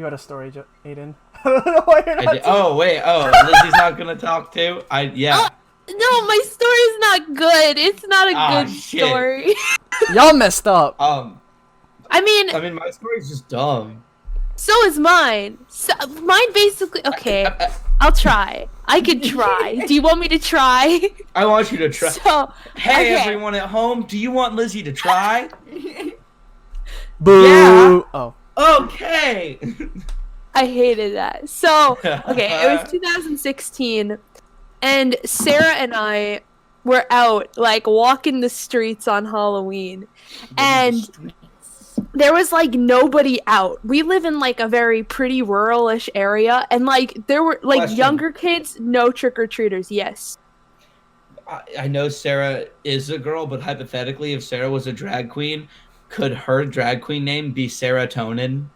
You had a story, Aydin. I don't know why you're not. Oh wait, Lizzy's not gonna talk too. Yeah. No, my story's not good. It's not a good Shit. story. Y'all messed up. I mean, my story's just dumb. so is mine. So mine basically. Okay, I'll try. I could try. Do you want me to try? I want you to try. So, Hey, okay. everyone at home, do you want Lizzy to try? Boo. Yeah. Oh. Okay. I hated that. So, okay, it was 2016, and Sarah and I were out, like, walking the streets on Halloween, and there was, like, nobody out. We live in, like, a very pretty rural-ish area, and, like, there were, like, Question. younger kids, no trick-or-treaters, yes. I know Sarah is a girl, but hypothetically, if Sarah was a drag queen, could her drag queen name be Serotonin?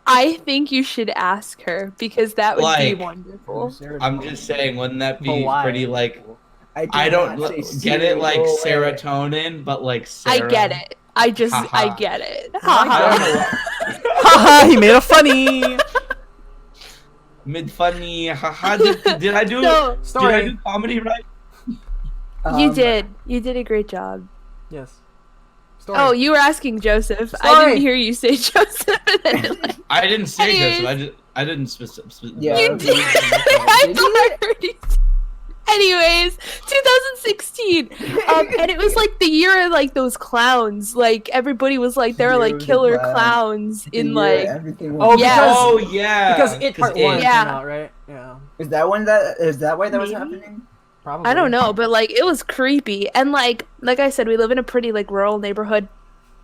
I think you should ask her, because that would be Like, wonderful. I'm just saying, wouldn't that be why? pretty, like... I I don't say get it like cereal. serotonin, but like Sarah. I get it. I Haha. get it. I Haha. don't know. Haha, he made a funny. Mid funny. Haha. Did I do? No. Did I Story. do comedy right? You did. You did a great job. Yes. Story. Oh, you were asking Joseph. I Sorry. didn't hear you say Joseph. I didn't say Anyways. Joseph. I didn't Yeah. You did. I thought I heard you. Anyways, 2016, and it was like the year of like those clowns. Like everybody was like, there are like killer clowns in like. Everything Oh, was- Yeah. because Oh yeah. because it part one came Yeah. out, right? Yeah. Is that why that was Maybe? happening? Probably. I don't know, but like it was creepy. And like I said, we live in a pretty like rural neighborhood.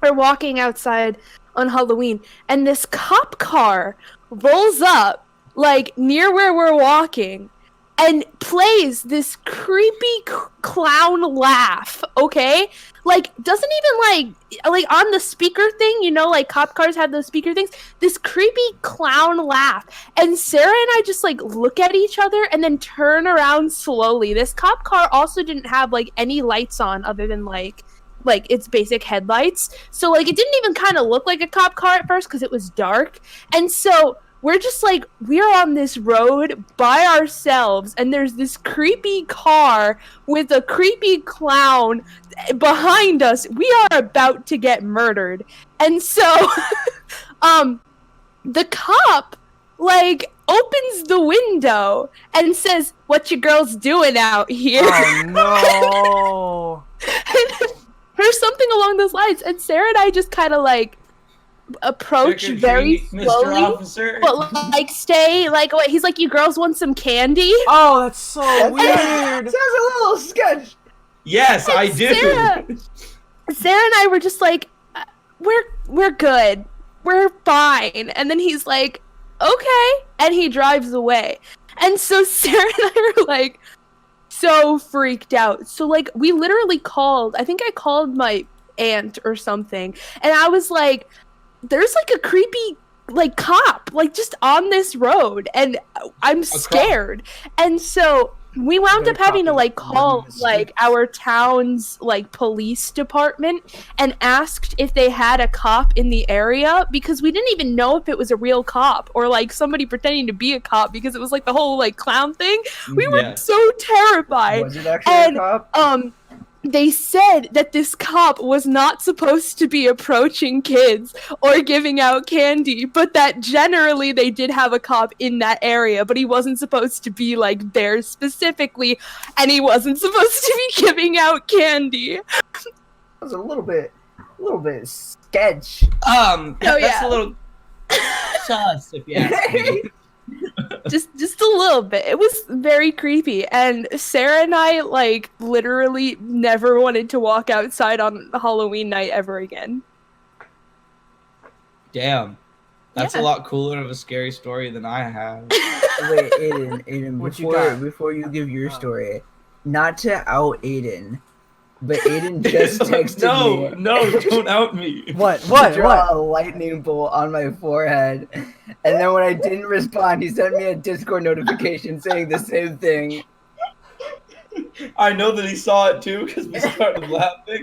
We're walking outside on Halloween, and this cop car rolls up like near where we're walking and plays this creepy clown laugh, okay? Like doesn't even like on the speaker thing, you know, like cop cars have those speaker things. This creepy clown laugh. And Sarah and I just like look at each other and then turn around slowly. This cop car also didn't have like any lights on other than like its basic headlights. So like it didn't even kind of look like a cop car at first because it was dark. And so we're just like, we're on this road by ourselves, and there's this creepy car with a creepy clown behind us. We are about to get murdered. And so, the cop, like, opens the window and says, "What you girls doing out here?" Oh Or something along those lines. And Sarah and I just kind of, like, approach Trick or very treat, Mr. slowly. Officer. But like stay like what he's like, you girls want some candy? no! Oh, that's so weird. Sounds a little sketch. Yes, I do. Sarah and I were just like, we're good. We're fine. And then he's like, okay, and he drives away. And so Sarah and I were like so freaked out. So like we literally I think I called my aunt or something, and I was like, there's like a creepy like cop like just on this road, and I'm scared. And so we wound up having to like call like our town's like police department and asked if they had a cop in the area, because we didn't even know if it was a real cop or like somebody pretending to be a cop, because it was like the whole like clown thing. We were so terrified. Was it actually a cop? They said that this cop was not supposed to be approaching kids or giving out candy, but that generally they did have a cop in that area, but he wasn't supposed to be like there specifically, and he wasn't supposed to be giving out candy. That was a little bit sketch. That's a little sus, if you ask me. just a little bit. It was very creepy, and Sarah and I like literally never wanted to walk outside on Halloween night ever again. Damn. That's Yeah. a lot cooler of a scary story than I have. Wait, Aydin, What you got? before you give your story, not to out Aydin, but Aydin just texted me. No, don't out me. What? To draw a lightning bolt on my forehead, and then when I didn't respond, he sent me a Discord notification saying the same thing. I know that he saw it too because we started laughing.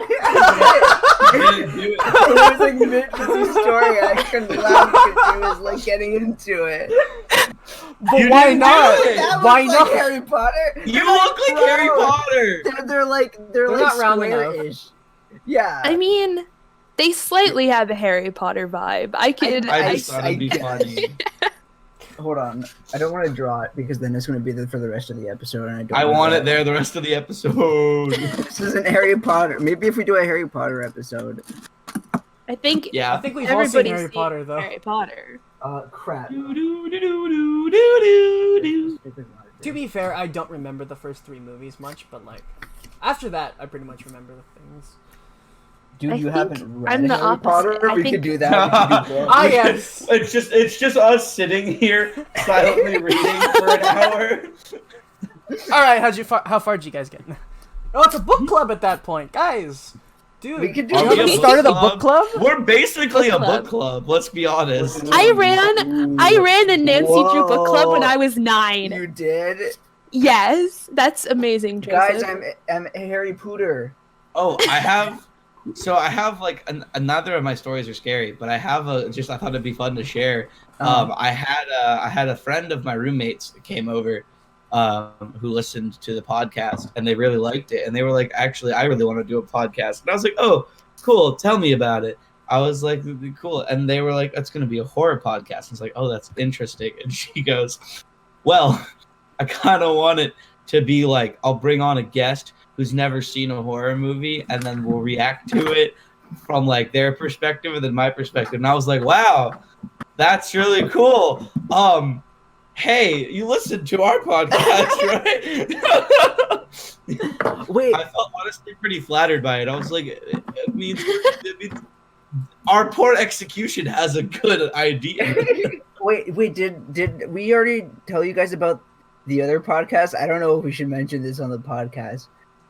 He didn't do it. It was like mid-Lizzy story. I couldn't laugh because he was like getting into it. But You why didn't do not? it. That Why looks not? like Harry Potter. You They're look like Harry round. Potter. They're like not round enough. square-ish. Yeah. I mean, they slightly have a Harry Potter vibe. I could. I just thought it'd be guess. funny. Hold on. I don't want to draw it because then it's going to be there for the rest of the episode, and I don't. I want want that. it there the rest of the episode. This isn't Harry Potter. Maybe if we do a Harry Potter episode. I think. Yeah. I think we've all seen Everybody's Harry seen Potter though. Harry Potter. Crap. To be fair, I don't remember the first 3 movies much, but like after that, I pretty much remember the things. Dude, I you think haven't read I'm the Harry opposite. Potter? I We think- could do that. We could do both. Ah, yes. It's just us sitting here silently reading for an hour. All right, how far did you guys get? Oh, it's a book club at that point, guys. Dude, We could do you Are we haven't a started a book book club? We're basically Book a club. book club. Let's be honest. I ran a Nancy Drew book club when Whoa. I was 9. You did? Yes, that's amazing, Joseph. Guys, I'm Harry Potter. Oh, I have. So I have like another of my stories are scary, but I have I thought it'd be fun to share. I had a friend of my roommates that came over, who listened to the podcast and they really liked it, and they were like, actually, I really want to do a podcast, and I was like, oh, cool, tell me about it. I was like, cool, and they were like, that's gonna be a horror podcast. I was like, oh, that's interesting, and she goes, well, I kind of want it to be like, I'll bring on a guest who's never seen a horror movie, and then we'll react to it from like their perspective and then my perspective. And I was like, wow, that's really cool. Hey, you listened to our podcast, right? Wait, I felt honestly pretty flattered by it. I was like, it means our poor execution has a good idea. wait, did we already tell you guys about the other podcast? I don't know if we should mention this on the podcast,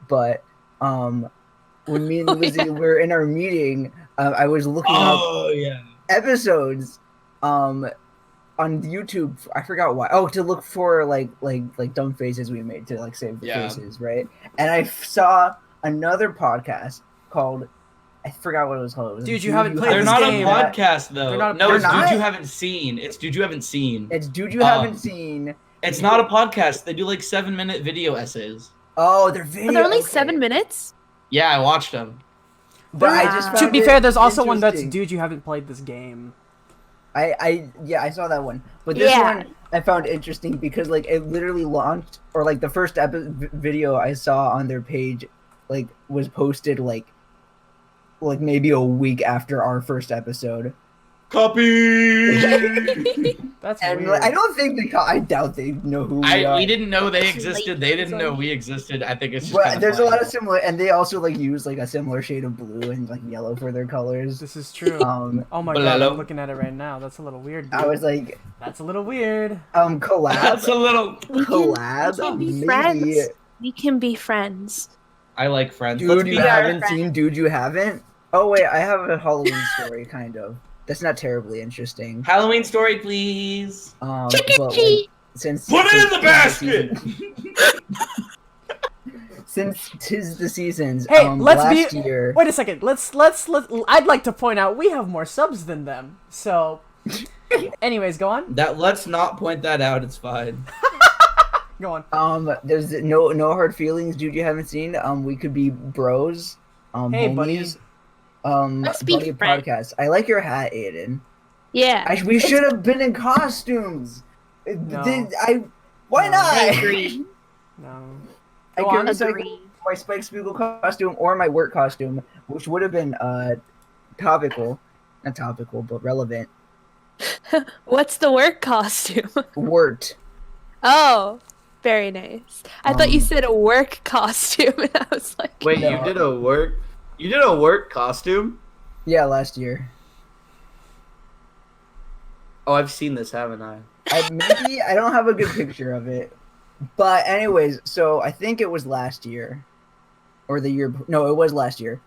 but when me and Lizzy were in our meeting, I was looking up Oh yeah. episodes on YouTube. I forgot why. Oh, to look for like dumb faces we made to like save the Yeah. faces, right? And I saw another podcast called, I forgot what it was called. It was Dude, you haven't played They're this not game. a podcast though. They're not a No, it's podcast. dude you haven't seen. It's dude you haven't seen. It's Dude You Um, Haven't Seen. It's not a podcast. They do like 7-minute video essays. Oh, they're video. Are there only okay. 7 minutes? Yeah, I watched them. But I Wow. just To found be it fair, there's also one that's interesting. dude, you haven't played this game. I saw that one, but this Yeah. one I found interesting because like it literally launched, or like the first video I saw on their page, like was posted like maybe a week after our first episode, Copy. That's and weird. like, I don't think I doubt they know who we are. We didn't know they It's existed. late. They didn't It's know on. we existed. I think it's just. But kinda there's a funny. lot of similar, and they also like use like a similar shade of blue and like yellow for their colors. This is true. Oh my god, Hello? I'm looking at it right now. That's a little weird. Dude. I was like, That's a little weird. collab, That's a little. collab, We can be maybe. friends. We can be friends. I like friends. Let's Dude, be you Yeah. haven't friends. seen Dude You Haven't? Oh wait, I have a Halloween story, kind of. That's not terribly interesting. Halloween story, please. But like, since Put it in the basket. Since 'tis the seasons, Hey, let's last be. year. Wait a second. Let's. I'd like to point out we have more subs than them. So, anyways, go on. Let's not point that out. It's fine. Go on. There's no hard feelings, Dude You Haven't Seen. We could be bros. Hey, homies. Let's be buddy friends. podcast. I like your hat, Aiden. Yeah. We should have been in costumes. No. Why No. not? I agree. No. I Go could on. recycle Agree. my Spike Spiegel costume or my work costume, which would have been topical, not topical, but relevant. What's the work costume? Wort. Oh, very nice. I thought you Um, said a work costume, and I was like, Wait, No. you did a work costume? Yeah, last year. Oh, I've seen this, haven't I? Maybe I don't have a good picture of it, but anyways, so I think it was last year, or the year. No, it was last year.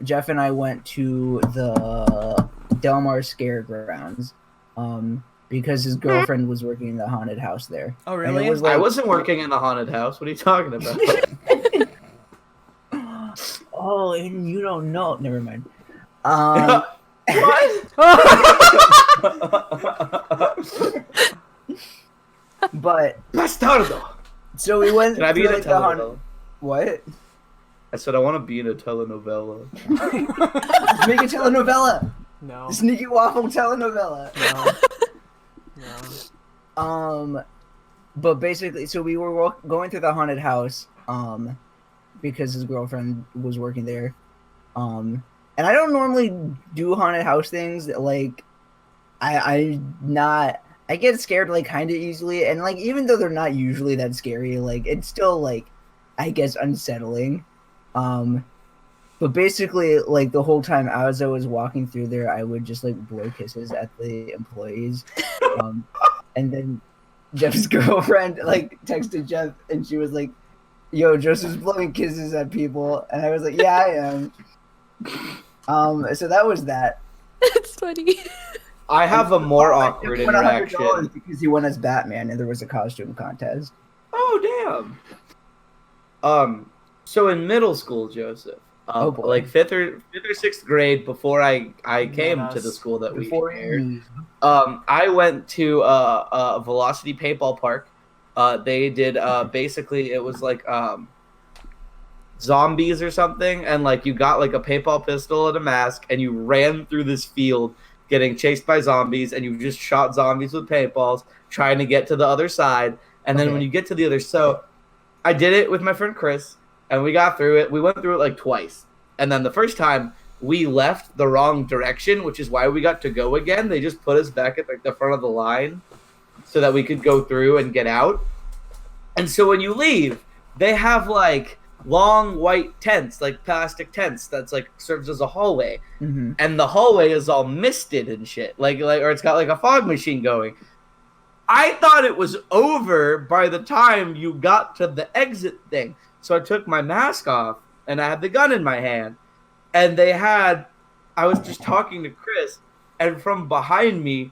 Jeff and I went to the Del Mar Scaregrounds, because his girlfriend was working in the haunted house there. Oh And really? it was I like, wasn't working in the haunted house. What are you talking about? Aiden, you don't know. Never mind. But Bastardo. so we went. Can I be in through, a like, the hun- telenovela? What? I said I want to be in a telenovela. Let's make a telenovela. No. The Sneaky Waffle telenovela. No. But basically, so we were going through the haunted house, because his girlfriend was working there, and I don't normally do haunted house things. Like, I get scared like kind of easily, and like even though they're not usually that scary, like it's still like, I guess, unsettling. But basically, like the whole time as I was walking through there, I would just like blow kisses at the employees, and then Jeff's girlfriend like texted Jeff, and she was like, "Yo, Joseph's blowing kisses at people," and I was like, "Yeah, I am." So that was that. It's funny. I have a more Oh, awkward Jeff won $100 interaction. because he won as Batman, and there was a costume contest. Oh damn. So in middle school, Joseph, Oh, boy. like fifth or sixth grade, before I came to the Yes. school that we Before shared, you, I went to a Velocity Paintball Park. They did basically it was like zombies or something, and like you got like a paintball pistol and a mask, and you ran through this field getting chased by zombies, and you just shot zombies with paintballs, trying to get to the other side. And then Okay. when you get to the other, so I did it with my friend Chris, and we got through it. We went through it like twice, and then the first time we left the wrong direction, which is why we got to go again. They just put us back at like the front of the line so that we could go through and get out. And so when you leave, they have like long white tents, like plastic tents, that's like serves as a hallway, mm-hmm. and the hallway is all misted and shit, like or it's got like a fog machine going. I thought it was over by the time you got to the exit thing, so I took my mask off and I had the gun in my hand, and I was just talking to Chris, and from behind me,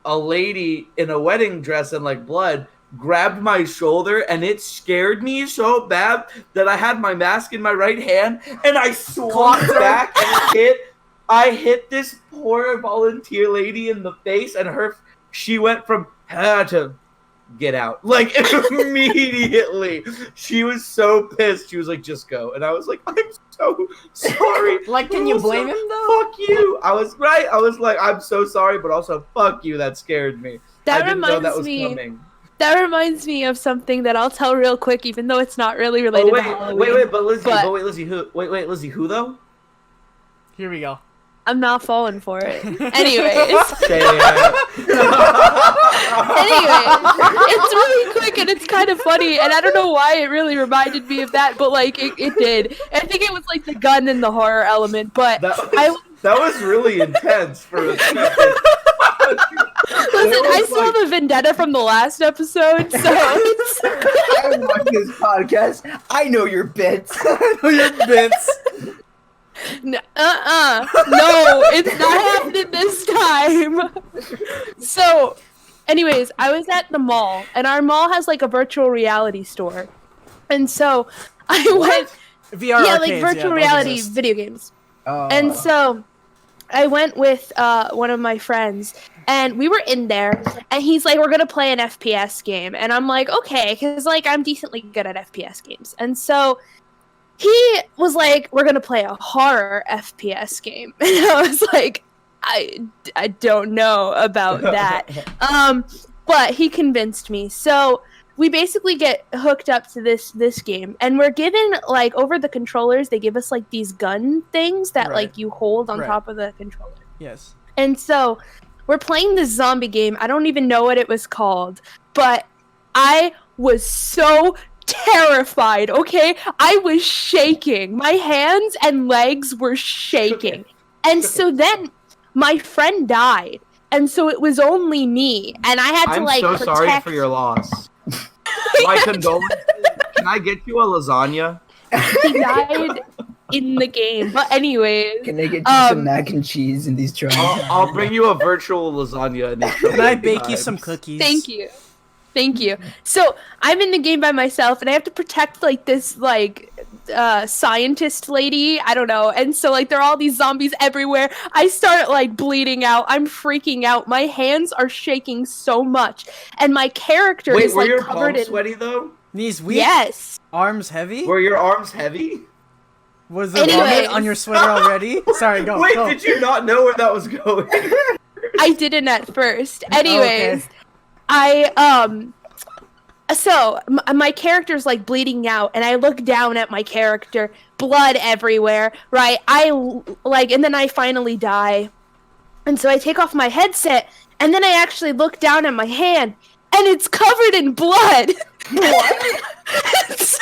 a lady in a wedding dress and like blood grabbed my shoulder, and it scared me so bad that I had my mask in my right hand, and I swung back and I hit this poor volunteer lady in the face, and she went from to get out like immediately. She was so pissed. She was like, "Just go," and I was like, "I'm so sorry." Like, can you blame him though? Fuck you. I was right. I was like, "I'm so sorry," but also fuck you. That scared me. That I didn't know that reminds was me. coming. That reminds me of something that I'll tell real quick, even though it's not really related Oh to Halloween. wait, but Lizzy, But- Lizzy, who? Wait, Lizzy, who though? Here we go. I'm not falling for it. Anyways, it's really quick and it's kind of funny, and I don't know why it really reminded me of that, but like it did. I think it was like the gun and the horror element, but that was really intense for a second. listen, I saw the vendetta from the last episode, so it's I watch this podcast. I know your bits. Your bits. no, it's not happening this time. So, anyways, I was at the mall, and our mall has like a virtual reality store, and so I went, VR yeah, arcades, like virtual those reality exist. video games, and so I went with one of my friends, and we were in there, and he's like, "We're gonna play an FPS game," and I'm like, "Okay," because like I'm decently good at FPS games, and so he was like, "We're gonna play a horror FPS game," and I was like, I don't know about that. But he convinced me. So we basically get hooked up to this game, and we're given like over the controllers. They give us like these gun things that Right. like you hold on Right. top of the controller. Yes. And so we're playing this zombie game. I don't even know what it was called, but I was so terrified, okay? I was shaking. My hands and legs were shaking. And so then my friend died. And so it was only me. And I had to I'm like so protect... sorry for your loss. My condolences. Can I get you a lasagna? He died in the game. But anyways, Can they get you some mac and cheese in these trying times? I'll bring you a virtual lasagna. And Can I bake you some cookies? thank you. Thank you. So I'm in the game by myself, and I have to protect like this like scientist lady. I don't know. And so like there are all these zombies everywhere. I start like bleeding out. I'm freaking out. My hands are shaking so much, and my character Wait, is were like your covered palms in. sweaty though? Knees weak, Yes. arms heavy. Were your arms heavy? Was there Anyways. vomit on your sweater already? Sorry, go. Wait, go. did you not know where that was going? I didn't at first. Oh, Anyways, okay. My character's like bleeding out, and I look down at my character, blood everywhere, right? And then I finally die. And so I take off my headset, and then I actually look down at my hand, and it's covered in blood. What? So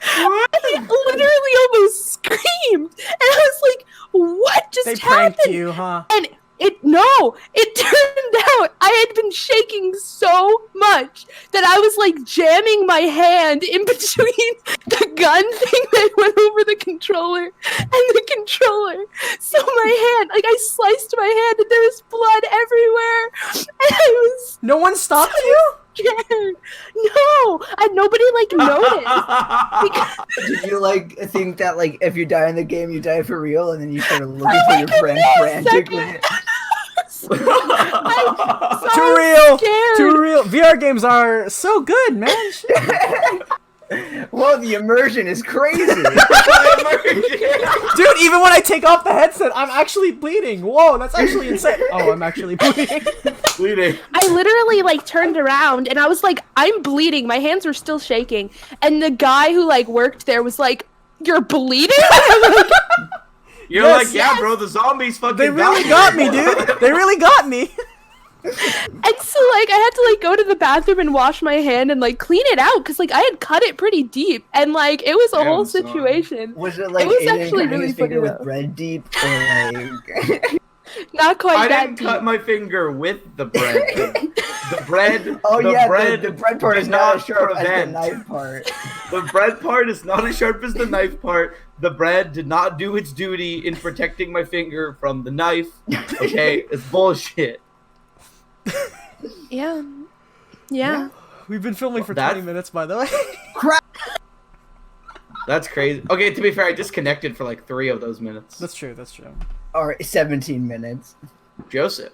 I literally almost screamed, and I was like, what just They happened? pranked you, huh? And it turned out I had been shaking so much that I was like jamming my hand in between the gun thing that went over the controller and the controller. So my hand, like I sliced my hand and there was blood everywhere. And I was No one stopped you? scared. No, and nobody like noticed. Did you like think that like if you die in the game you die for real, and then you started looking for your friend frantically? I'm so Too real. scared. Too real. VR games are so good, man. Whoa, the immersion is crazy. Dude, even when I take off the headset, I'm actually bleeding. Whoa, that's actually insane. Oh, I'm actually bleeding. Bleeding. I literally like turned around and I was like, I'm bleeding. My hands were still shaking. And the guy who like worked there was like, you're bleeding? You're Yes, like, yeah, bro, the zombies fucking They really got got me, dude. They really got me. And so like I had to like go to the bathroom and wash my hand and like clean it out because like I had cut it pretty deep and like it was a Damn, whole son. situation. Was it like It was Aiden actually cutting really his finger funny, with though. bread deep, or like? Not quite I that didn't deep. cut my finger with the bread. The bread. Oh the yeah, bread the bread part did is not as not sharp as the prevent. knife part. The bread part is not as sharp as the knife part. The bread did not do its duty in protecting my finger from the knife. Okay, it's bullshit. Yeah. Yeah. We've been filming for That- 20 minutes, by the way. That's crazy. Okay, to be fair, I disconnected for like 3 of those minutes. That's true, that's true. All right, 17 minutes. Joseph.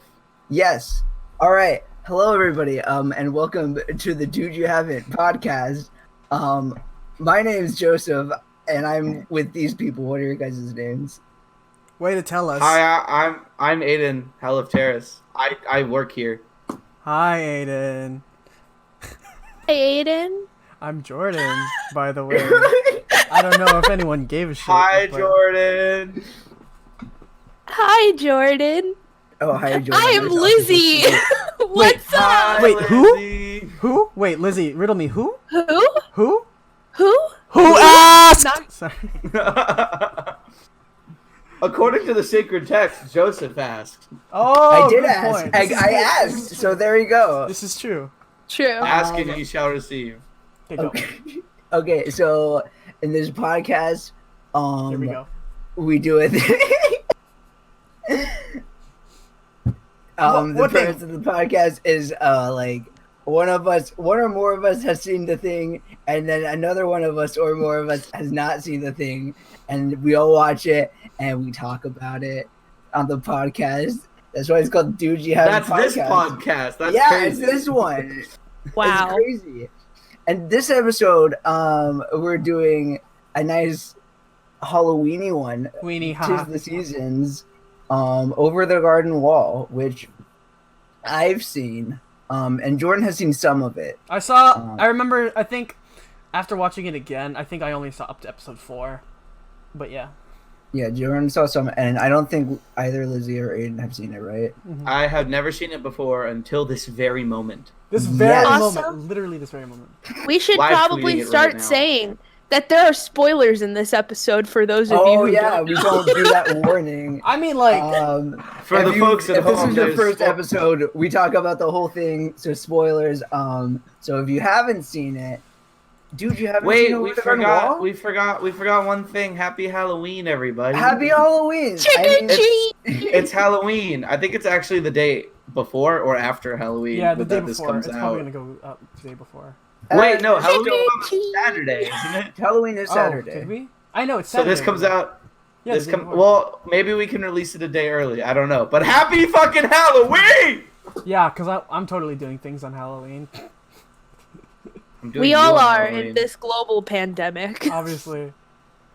Yes. All right. Hello, everybody. And welcome to the Dude You Haven't podcast. My name is Joseph, and I'm with these people. What are your guys' names? Way to tell us. Hi, I'm Aydin, Hell of Terrace. I work here. Hi, Aiden. Hey Aiden. I'm Jordan, by the way. I don't know if anyone gave a shit. Hi, but- Jordan. Hi Jordan. Oh, hi, Jordan. I am We're talking Lizzy. to- What's Hi, up? Wait, who? Lizzy. Who? Wait, Lizzie, riddle me. Who? Who? Who? Who? Who asked? Not- Sorry. According to the sacred text, Joseph asked. Oh, I did good ask. point. I This is I good. asked. So there you go. This is true. True. Ask and ye shall receive. Okay, go. Okay. Okay. So in this podcast, Here we go. we do it. What The premise of the podcast is like one or more of us has seen the thing, and then another one of us or more of us has not seen the thing, and we all watch it and we talk about it on the podcast. That's why it's called Dude You Have That's this podcast. That's yeah, crazy. it's this one. Wow. It's crazy. And this episode, we're doing a nice Halloweeny one. Weenie, Tis ha. the Seasons, Over the Garden Wall, which I've seen, and Jordan has seen some of it. I saw. I remember. I think after watching it again, I think I only saw up to episode 4. But yeah. Yeah, Jordan saw some, and I don't think either Lizzie or Aiden have seen it, right? I have never seen it before until this very moment. This very Yes. moment, Awesome. literally this very moment. We should Live probably tweeting it right start now. saying that there are spoilers in this episode for those of you Oh who yeah, don't we know. don't do that warning. I mean, like, For the folks at if this home, is your there's first spo- episode, we talk about the whole thing, so spoilers. So if you haven't seen it, dude, you haven't Wait, seen we Over the Garden Wall? we forgot one thing. Happy Halloween, everybody. Happy Halloween! Trick I or mean, treat. It's Halloween. I think it's actually the day before or after Halloween. yeah, the day that this before. comes It's out. probably gonna go up the day before. Wait, no, Uh, Halloween comes on Saturday, isn't it? Halloween is Oh, Saturday. did we? I know it's So Saturday. this comes out. Yeah, This the day come. before. Well, maybe we can release it a day early. I don't know. But happy fucking Halloween! Yeah, because I'm totally doing things on Halloween. I'm doing We you all on are Halloween. in this global pandemic. Obviously.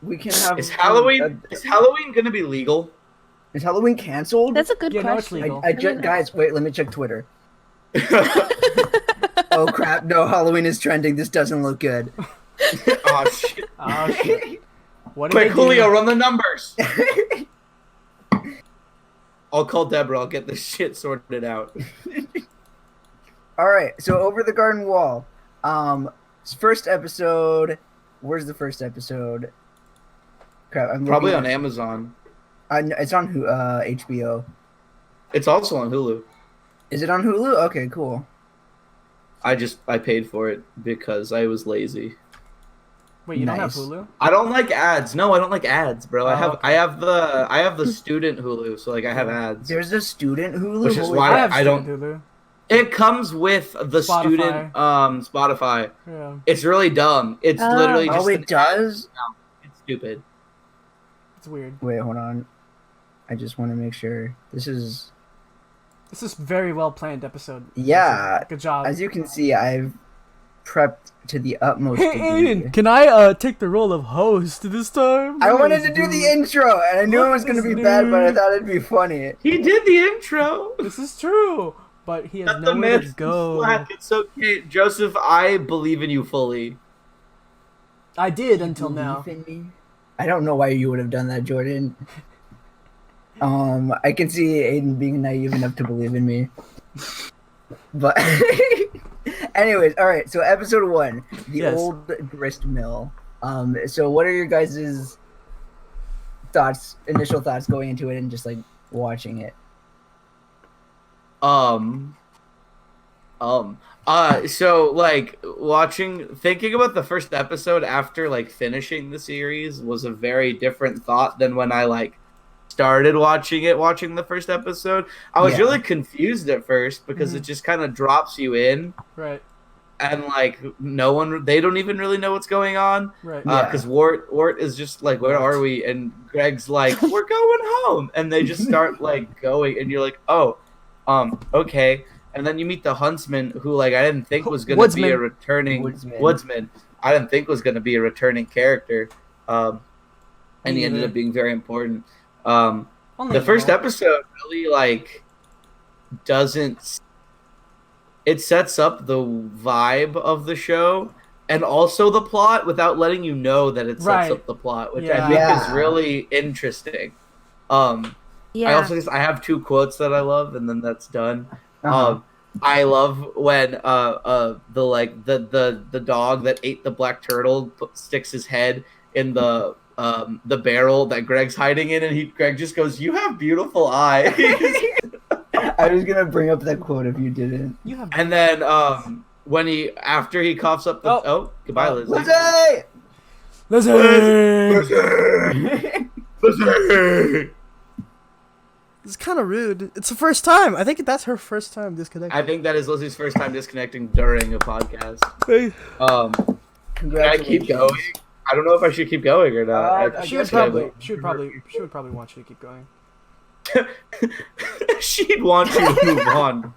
We can have. Is Halloween gonna be legal? Is Halloween canceled? That's a good Yeah, no, it's question. legal. I just, guys, wait. Let me check Twitter. Oh crap! No, Halloween is trending. This doesn't look good. Oh shit! Oh shit. What did Quick, they do? Julio, run the numbers. I'll call Deborah. I'll get this shit sorted out. All right. So over the garden wall. First episode. Where's the first episode? Crap! I'm Probably on looking Amazon. it's on HBO. It's also on Hulu. Is it on Hulu? Okay, cool. I paid for it because I was lazy. Wait, you don't have Nice. Hulu? I don't like ads. No, I don't like ads, bro. Oh, okay. I have the student Hulu, so like I have ads. There's a student Hulu. Which is Holy why crap. I have I don't- student Hulu. It comes with the Spotify. student Spotify. Yeah. It's really dumb. It's Oh. literally just Oh, it does. It's stupid. It's weird. Wait, hold on. I just want to make sure this is. This is very well planned episode. Yeah. Good job. As you can see, I've prepped to the utmost. Hey degree. Aiden, can I take the role of host this time? I wanted to do the intro, and I knew it was going to be bad, but I thought it'd be funny. He did the intro. This is true, but he has Let the nowhere to myth go. slack. It's okay, Joseph. I believe in you fully. I did until now. Believe in me? I don't know why you would have done that, Jordan. I can see Aiden being naive enough to believe in me. But anyways, all right. So episode 1, the Yes. old grist mill. So what are your guys' thoughts, initial thoughts going into it and just like watching it? So like thinking about the first episode after like finishing the series was a very different thought than when I like started watching the first episode. I was Yeah. really confused at first because it just kind of drops you in Right, and like they don't even really know what's going on. right. Yeah. Because Wart is just like, where are we? And Greg's like, we're going home. And they just start like going, and you're like, oh, okay. And then you meet the huntsman, who like I didn't think was gonna be a Woodsman. returning Woodsman. woodsman. I didn't think was gonna be a returning character, and he ended neither. up being very important. Only The a first little. episode really like doesn't. It sets up the vibe of the show and also the plot without letting you know that it sets Right. up the plot, which Yeah. I think Yeah. is really interesting. Yeah. I also I have 2 quotes that I love, and then that's done. Uh-huh. I love when the dog that ate the black turtle sticks his head in the barrel that Greg's hiding in, and Greg just goes, "You have beautiful eyes." I was gonna bring up that quote if you didn't. You have. And then when after he coughs up the goodbye, Lizzie. Lizzie! Lizzie! It's kind of rude. It's the first time. I think that's her first time disconnecting. I think that is Lizzie's first time disconnecting during a podcast. Hey. Can I keep Congratulations. going? I don't know if I should keep going or not. I She would guess I probably. She would probably want you to keep going. She'd want you to move on.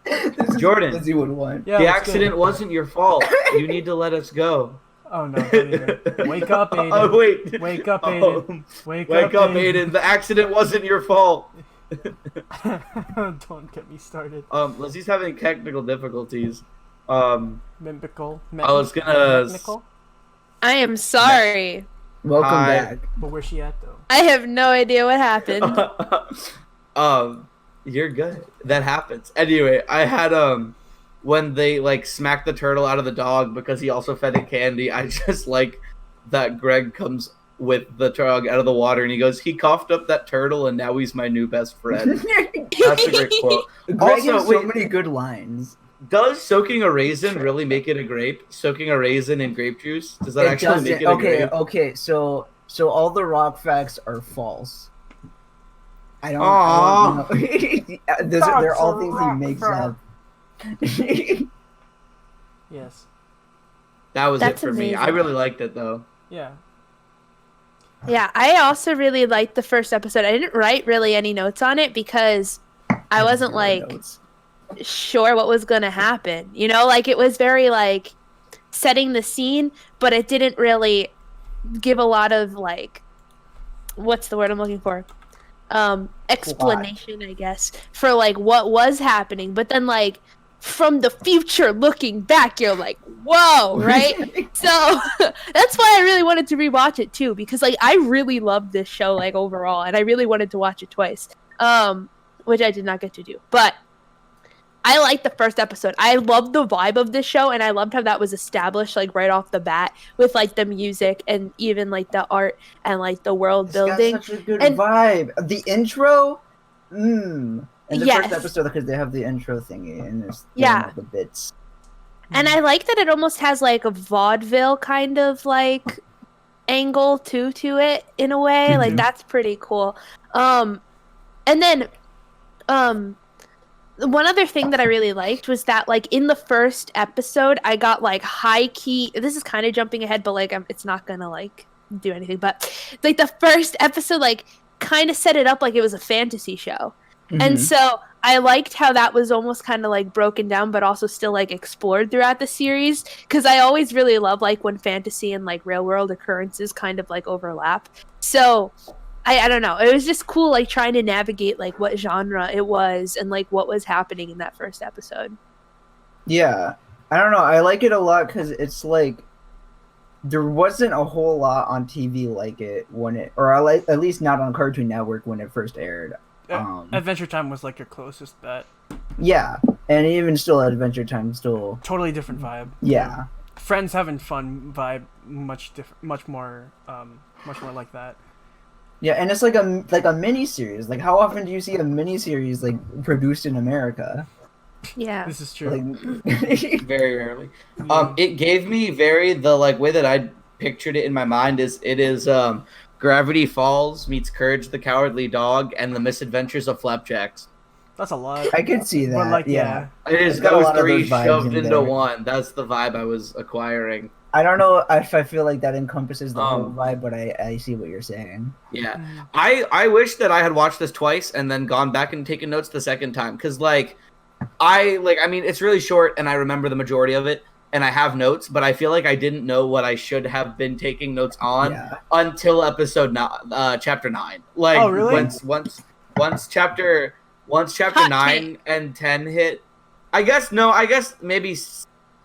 This is Jordan. what Lizzie would want. Yeah. The let's accident go. wasn't your fault. You need to let us go. Oh no! Don't even. Wake up, Aiden. Oh wait. Wake up, Aiden. Wake up, Aiden. The accident wasn't your fault. Don't get me started. Lizzie's having technical difficulties. Mimical. I was gonna- Technical? I am sorry. Welcome Hi. back. But where's she at though? I have no idea what happened. You're good. That happens. Anyway, I had when they like smacked the turtle out of the dog because he also fed it candy. I just like that Greg comes with the dog out of the water and he goes, he coughed up that turtle and now he's my new best friend. That's a great quote. Greg Also, has so wait. many good lines. Does soaking a raisin really make it a grape? Soaking a raisin in grape juice? Does that It actually make doesn't. it a Okay, grape? okay. So all the rock facts are false. I don't know. They're all things he makes up. Yes. That was That's it for me. I amazing. really liked it though. Yeah. Yeah, I also really liked the first episode. I didn't write really any notes on it because I wasn't like Notes. sure what was gonna happen. You know, like it was very like setting the scene, but it didn't really give a lot of like what's the word I'm looking for? Explanation, I guess, for like what was happening. But then like from the future looking back, you're like, whoa, right? So that's why I really wanted to rewatch it too, because like I really loved this show like overall, and I really wanted to watch it twice. Which I did not get to do. But I liked the first episode. I loved the vibe of this show, and I loved how that was established like right off the bat with like the music and even like the art and like the world It's got building. such a good And- vibe. The intro, And the Yes. first episode, because they have the intro thingy and there's Yeah. the bits. And I like that it almost has like a vaudeville kind of like angle to it in a way. Like Mhm. that's pretty cool. And then one other thing that I really liked was that like in the first episode I got like high key, this is kind of jumping ahead, but like it's not gonna like do anything, but like the first episode like kind of set it up like it was a fantasy show. And so I liked how that was almost kind of like broken down, but also still like explored throughout the series. Because I always really love like when fantasy and like real world occurrences kind of like overlap. So I don't know. It was just cool like trying to navigate like what genre it was and like what was happening in that first episode. Yeah, I don't know. I like it a lot because it's like there wasn't a whole lot on TV like it when it, or at least not on Cartoon Network when it first aired. Adventure Time was like your closest bet. Yeah, and even still, Adventure Time still. Totally different vibe. Yeah, Friends Having Fun vibe, much different, much more like that. yeah, and it's like a mini series. Like, how often do you see a mini series like produced in America? Yeah. This is true. Like, Very rarely. It gave me the like way that I pictured it in my mind is Gravity Falls meets Courage the Cowardly Dog and the Misadventures of Flapjacks. That's a lot. I could see that. But like, yeah. It is It's got a those lot of three those vibes shoved in into there. one. That's the vibe I was acquiring. I don't know if I feel like that encompasses the whole Um, vibe, but I see what you're saying. Yeah, I wish that I had watched this twice and then gone back and taken notes the second time because I mean it's really short and I remember the majority of it and I have notes, but I feel like I didn't know what I should have been taking notes on Yeah. until chapter 9. Like Oh, really? once chapter Hot 9 and 10 hit. I guess maybe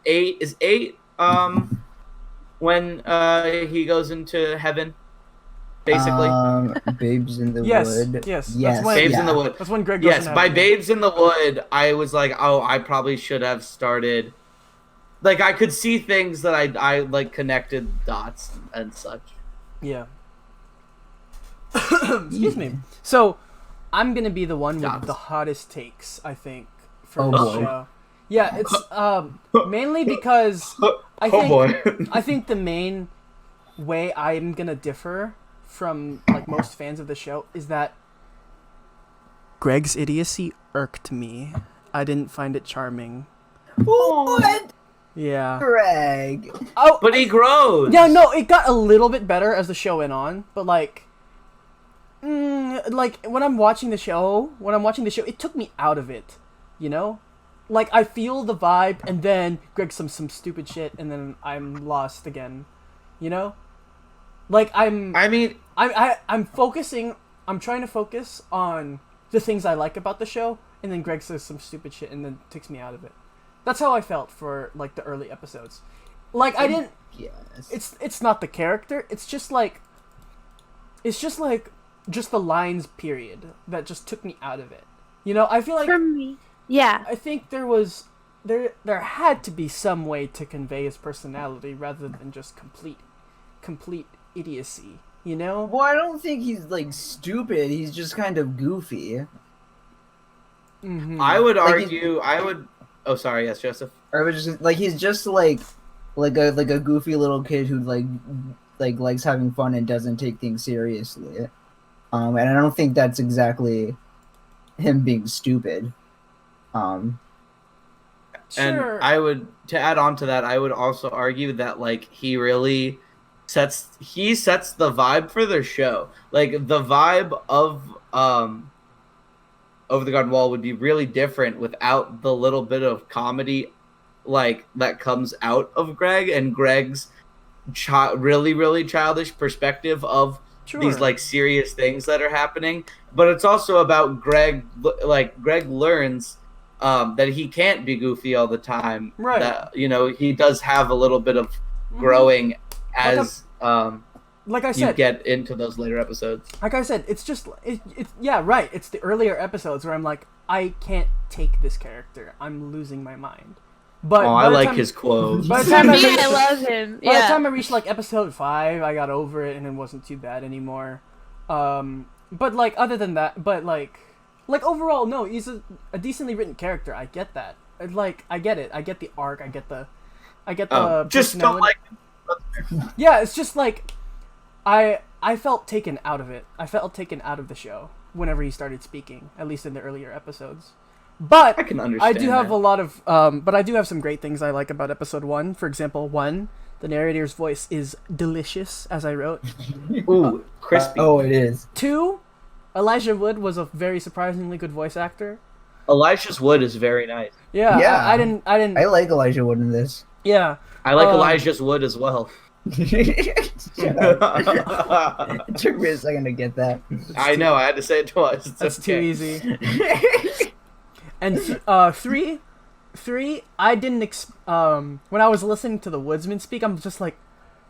8 is 8 when he goes into heaven basically. Babes in the Yes, Wood. yes, that's Yes. when- Babes in the yeah. Wood. That's when Greg goes Yes, in by heaven. Babes in the Wood, I was like, oh, I probably should have started. Like, I could see things that I like connected dots and such. Yeah. Excuse me. So, I'm gonna be the one with Dots. the hottest takes, I think, for Oh, this boy. show. Yeah, it's mainly because I think I think the main way I'm gonna differ from like most fans of the show is that Greg's idiocy irked me. I didn't find it charming. What? Yeah. Greg. Oh, But he grows. yeah, no, it got a little bit better as the show went on, but like when I'm watching the show, it took me out of it, you know? Like I feel the vibe, and then Greg some stupid shit, and then I'm lost again, you know? Like I'm focusing. I'm trying to focus on the things I like about the show, and then Greg says some stupid shit, and then takes me out of it. That's how I felt for like the early episodes. Like I didn't. Yes. It's not the character. It's just the lines period that just took me out of it. You know, I feel like For me. Yeah. I think there had to be some way to convey his personality rather than just complete idiocy, you know? Well, I don't think he's like stupid. He's just kind of goofy. Mm-hmm. I would Like argue. Oh, sorry. Yes, Joseph. Or it was just like he's just like a goofy little kid who like likes having fun and doesn't take things seriously. And I don't think that's exactly him being stupid. And Sure. I would, to add on to that, I would also argue that like he really sets the vibe for their show. Like the vibe of Over the Garden Wall would be really different without the little bit of comedy like that comes out of Greg and Greg's really really childish perspective of Sure. these like serious things that are happening. But it's also about Greg. Like Greg learns that he can't be goofy all the time. Right. That he does have a little bit of growing as like I you said, get into those later episodes. like I said, it's just it's yeah, right. It's the earlier episodes where I'm like, I can't take this character. I'm losing my mind. But Oh, by I the like time- his clothes. By the time I Me, reached, I love him. by the Yeah. time I reached like episode 5, I got over it and it wasn't too bad anymore. But like other than that, but like overall, no, he's a decently written character. I get that. Like I get it. I get the arc. I get the Just don't personality. like. Yeah, it's just like I felt taken out of it. I felt taken out of the show whenever he started speaking, at least in the earlier episodes. But I can I understand. do have that. a lot of but I do have some great things I like about episode 1. For example, 1, the narrator's voice is delicious, as I wrote. Ooh, crispy. Oh, it is. 2, Elijah Wood was a very surprisingly good voice actor. Elijah's Wood is very nice. Yeah, Yeah. I didn't I like Elijah Wood in this. yeah. I like Um, Elijah's Wood as well. Shut up. It took me a second to get that. I know. I had to say it twice. It's That's too okay. easy. And 3, I didn't when I was listening to the Woodsman speak, I'm just like,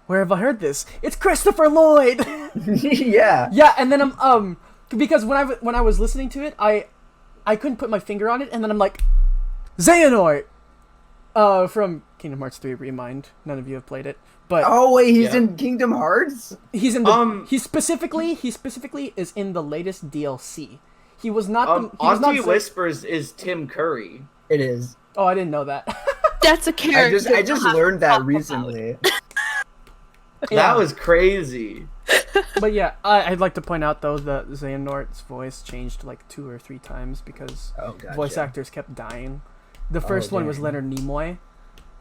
where have I heard this? It's Christopher Lloyd. Yeah. Yeah, and then I'm because when I was listening to it, I couldn't put my finger on it, and then I'm like, Xehanort, from Kingdom Hearts 3 Remind. None of you have played it, but Oh wait, he's Yeah. in Kingdom Hearts? he's in the he Um, specifically is in the latest DLC. He was not he was Auntie not Whispers is Tim Curry. It is. Oh, I didn't know that. That's a character. I just learned that recently. Yeah. That was crazy. But yeah, I'd like to point out though that Xehanort's voice changed like 2 or 3 times because Oh, gotcha. voice actors kept dying. The first one was dang. Leonard Nimoy.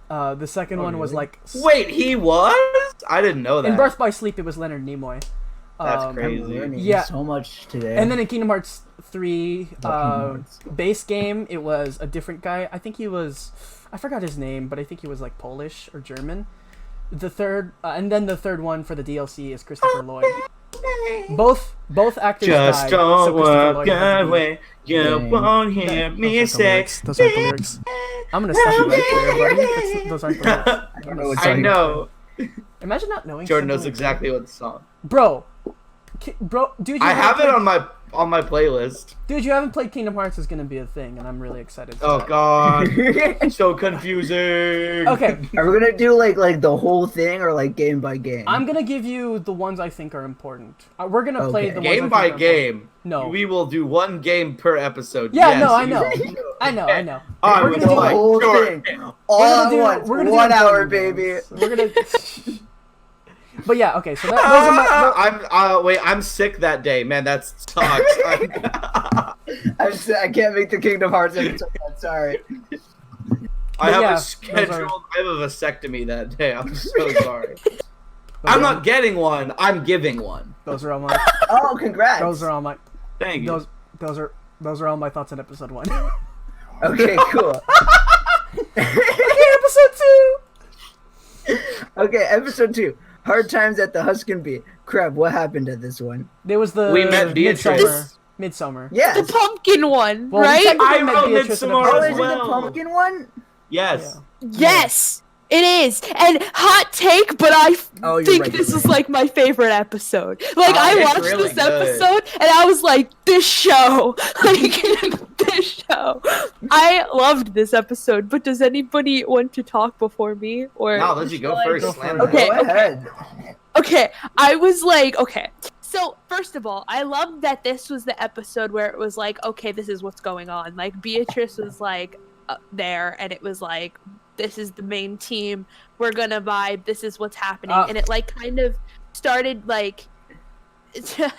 The second one was really? like Wait, he was? I didn't know that. in Birth by Sleep. It was Leonard Nimoy. That's crazy. I'm learning Yeah. so much today. And then in Kingdom Hearts 3 Kingdom Hearts. base game, it was a different guy. I think he was, I forgot his name, but I think he was like Polish or German. The third, and then the third one for the DLC is Christopher Lloyd. Both actors Just died. don't so Christopher walk Lloyd had to be- away. You Dang. won't hear me say. Those aren't the lyrics. I'm gonna stop you right there, buddy. Those aren't the lyrics. I don't know what I song you're know. Imagine not knowing. Jordan knows something like exactly what song. that. Bro, dude, you I have it haven't on my playlist. Dude, you haven't played Kingdom Hearts is gonna be a thing, and I'm really excited. For Oh that. god, saying. so confusing. Okay, Are we gonna do like the whole thing or like game by game? I'm gonna give you the ones I think are important. We're gonna play Okay. the Game ones by I think are important. game. No. We will do one game per episode. Yeah, Yes, no, I you- know, I know. I'm We're the gonna do like whole sure. thing. we're All gonna at do once. we're gonna do 1 hour, important baby. games. We're gonna. But yeah, okay. So those are my. I'm sick that day, man. That sucks. I can't make the Kingdom Hearts episode. I'm sorry. I have yeah, a those scheduled. I have a vasectomy that day. I'm so sorry. those I'm are- not getting one. I'm giving one. Those are all my. Oh, congrats. Those are all my. Thank you. Those are all my thoughts on episode 1. Okay, cool. Okay, episode 2. Okay, episode 2. Hard times at the Huskin Bee. Crap, what happened at this one? There was the. We met Beatrice. Midsummer. Yes. The pumpkin one, Well, we right? technically I met wrote Beatrice in Midsommar Oh, episode is as it one. the well. pumpkin one? Yes. Yes, it is. And hot take, but I Oh, you're think right, this you're is right. like my favorite episode. Like I it's watched really this good. episode and I was like, this show, like this show. I loved this episode. But does anybody want to talk before me? Or Now, Lizzy, go shall I- first. Go Slam for it. that. Okay, Go ahead. Okay, I was like, okay. So, first of all, I loved that this was the episode where it was like, okay, this is what's going on. Like, Beatrice was like there, and it was like, this is the main team. We're gonna vibe. This is what's happening. And it, like, kind of started, like, it started,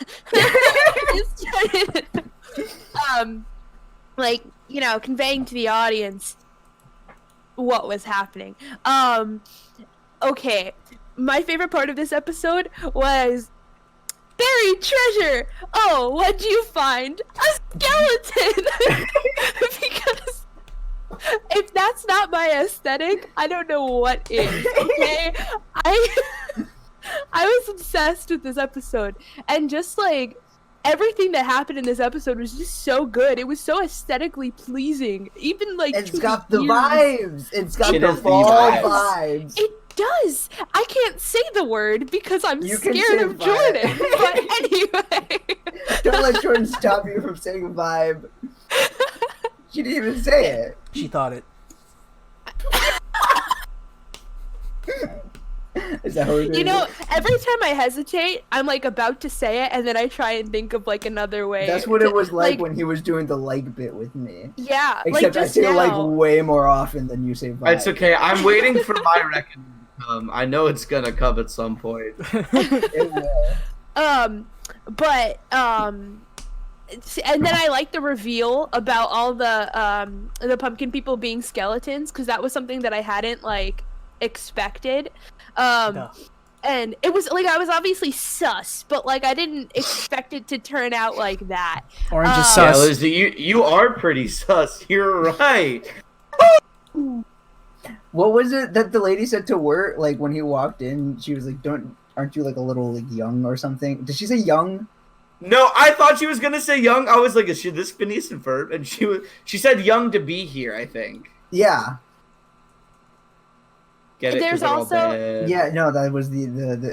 like, you know, conveying to the audience what was happening. Okay. My favorite part of this episode was buried treasure. Oh, what'd you find? A skeleton. Because if that's not my aesthetic, I don't know what is. Okay, I was obsessed with this episode, and just like everything that happened in this episode was just so good. It was so aesthetically pleasing, even like It's to got the ears. vibes. It's got It the is the fall vibes. vibes. It does. I can't say the word because I'm You can scared say of vibe. Jordan. But anyway. Don't let Jordan stop you from saying vibe. She didn't even say it. She thought it. Is that how we're doing You know, it? every time I hesitate, I'm like about to say it, and then I try and think of like another way. That's what it was like, like when he was doing the like bit with me. Yeah, like Except I just say now. like way more often than you say vibe. It's okay. I'm waiting for my reckoning to come. I know it's gonna come at some point. It will. But and then I like the reveal about all the pumpkin people being skeletons, because that was something that I hadn't like expected. Duh. And it was like I was obviously sus, but like I didn't expect it to turn out like that. Orange is Yeah, Yeah, sus. Lizzy, you are pretty sus. You're right. What was it that the lady said to Wirt? Like when he walked in, she was like, aren't you like a little like young or something? Did she say young? No, I thought she was gonna say young. I was like, is she this Phineas and Ferb? And she said young to be here, I think. Yeah. Get it? 'Cause There's they're all also- dead. Yeah, no, that was the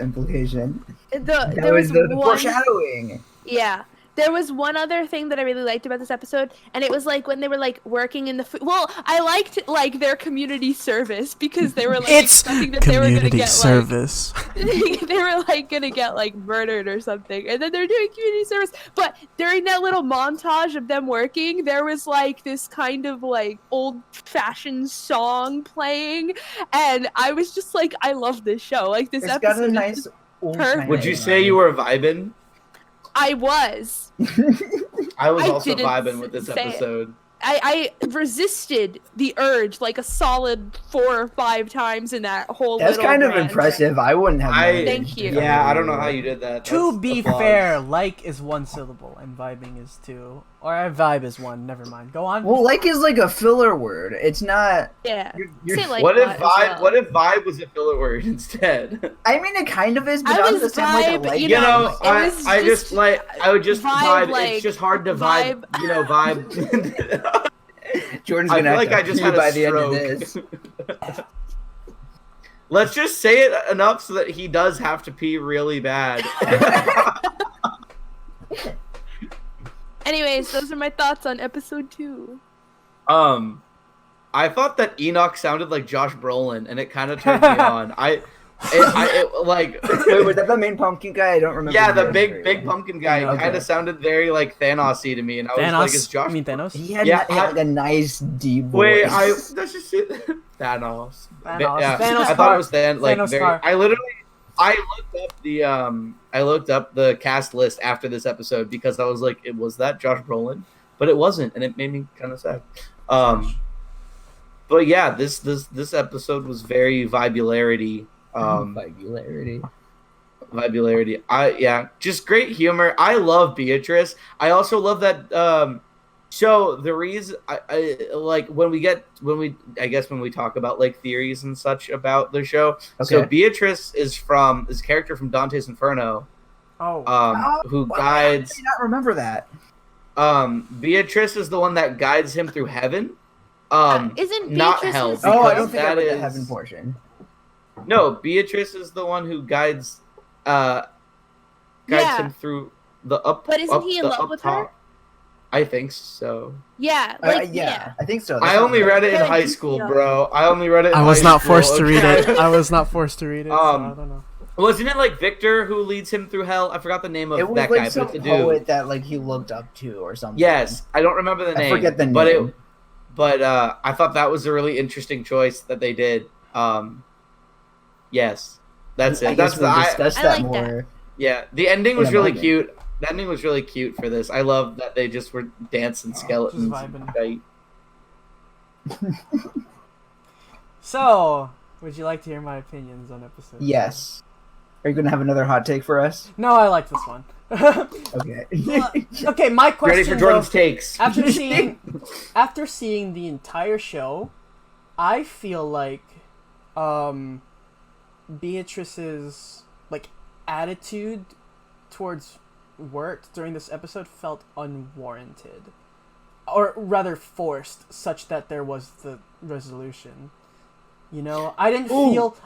implication. That There was the one. foreshadowing. Yeah. There was one other thing that I really liked about this episode, and it was like when they were like working in the food. Well, I liked like their community service, because they were like It's expecting that they were gonna community get service. like they were like gonna get like murdered or something, and then they're doing community service. But during that little montage of them working, there was like this kind of like old-fashioned song playing, and I was just like, I love this show. Like this It's episode. got a is nice just old perfect. Would you say you were vibing? I was. I was I also didn't vibing with this say it. episode. I resisted the urge like a solid 4 or 5 times in that whole. That's little kind of rant. impressive. I wouldn't have. I- managed Thank you. if Yeah, I were don't know you. how you did that. To That's be applause. fair, like is one syllable and vibing is two. Or vibe is one. Never mind. Go on. Well, like is like a filler word. It's not. Yeah. You're- Say like What if that as vibe? well. What if vibe was a filler word instead? I mean, it kind of is, but I not was the same like a vibe, like. you You know, know, it I, was I just just like I would just vibe, vibe. like, It's just hard to vibe. You know, vibe. Jordan's I gonna feel have like to I just pee had by a the end of stroke. this. Let's just say it enough so that he does have to pee really bad. Anyways, those are my thoughts on episode 2. I thought that Enoch sounded like Josh Brolin, and it kind of turned me on. Like Wait, was that the main pumpkin guy? I don't remember. yeah, the name big very big well. pumpkin guy Okay. kind of sounded very like Thanos-y to me, and I was Thanos. like, "Is Josh?" You mean Thanos? He had, Yeah, he had like a nice deep voice. Wait, that's just it. Thanos. Thanos. Yeah, Thanos I thought car. it was like Thanos very. car. I looked up the cast list after this episode because I was like, it was that Josh Brolin, but it wasn't, and it made me kind of sad. But yeah, this episode was very vibularity. Popularity. Vibularity. Just great humor. I love Beatrice. I also love that. So the reason I like when we talk about like theories and such about the show. So Okay. Beatrice is a character from Dante's Inferno. Oh. Who Wow, guides? I did not remember that. Beatrice is the one that guides him through heaven. Isn't not Beatrice's- hell. Oh, I because don't think I that read the is- heaven portion. No, Beatrice is the one who guides Yeah. him through the up. But isn't up, he in the love up with top. her? I think so. Yeah, Yeah, like yeah. I think so. I only read it in Yeah, high you- school, yeah. bro. I only read it. In I was high not school, forced to read it. okay? I was not forced to read it. So I don't know. Wasn't it like Victor who leads him through hell? I forgot the name of It was that like guy, some but the poet dude. that like he looked up to or something. Yes, I don't remember the I name. forget the But name. I thought that was a really interesting choice that they did. Yes, that's I it. guess That's we'll the discuss I that like that. more. yeah. The ending was in a really moment. cute. The ending was really cute for this. I love that they just were dancing skeletons. vibing. Right. So, would you like to hear my opinions on episode? Yes. Are you gonna have another hot take for us? No, I like this one. Okay. Okay, my question. Ready for Jordan's takes? After seeing the entire show, I feel like Beatrice's like attitude towards Wirt during this episode felt unwarranted, or rather forced, such that there was the resolution. You know, I didn't feel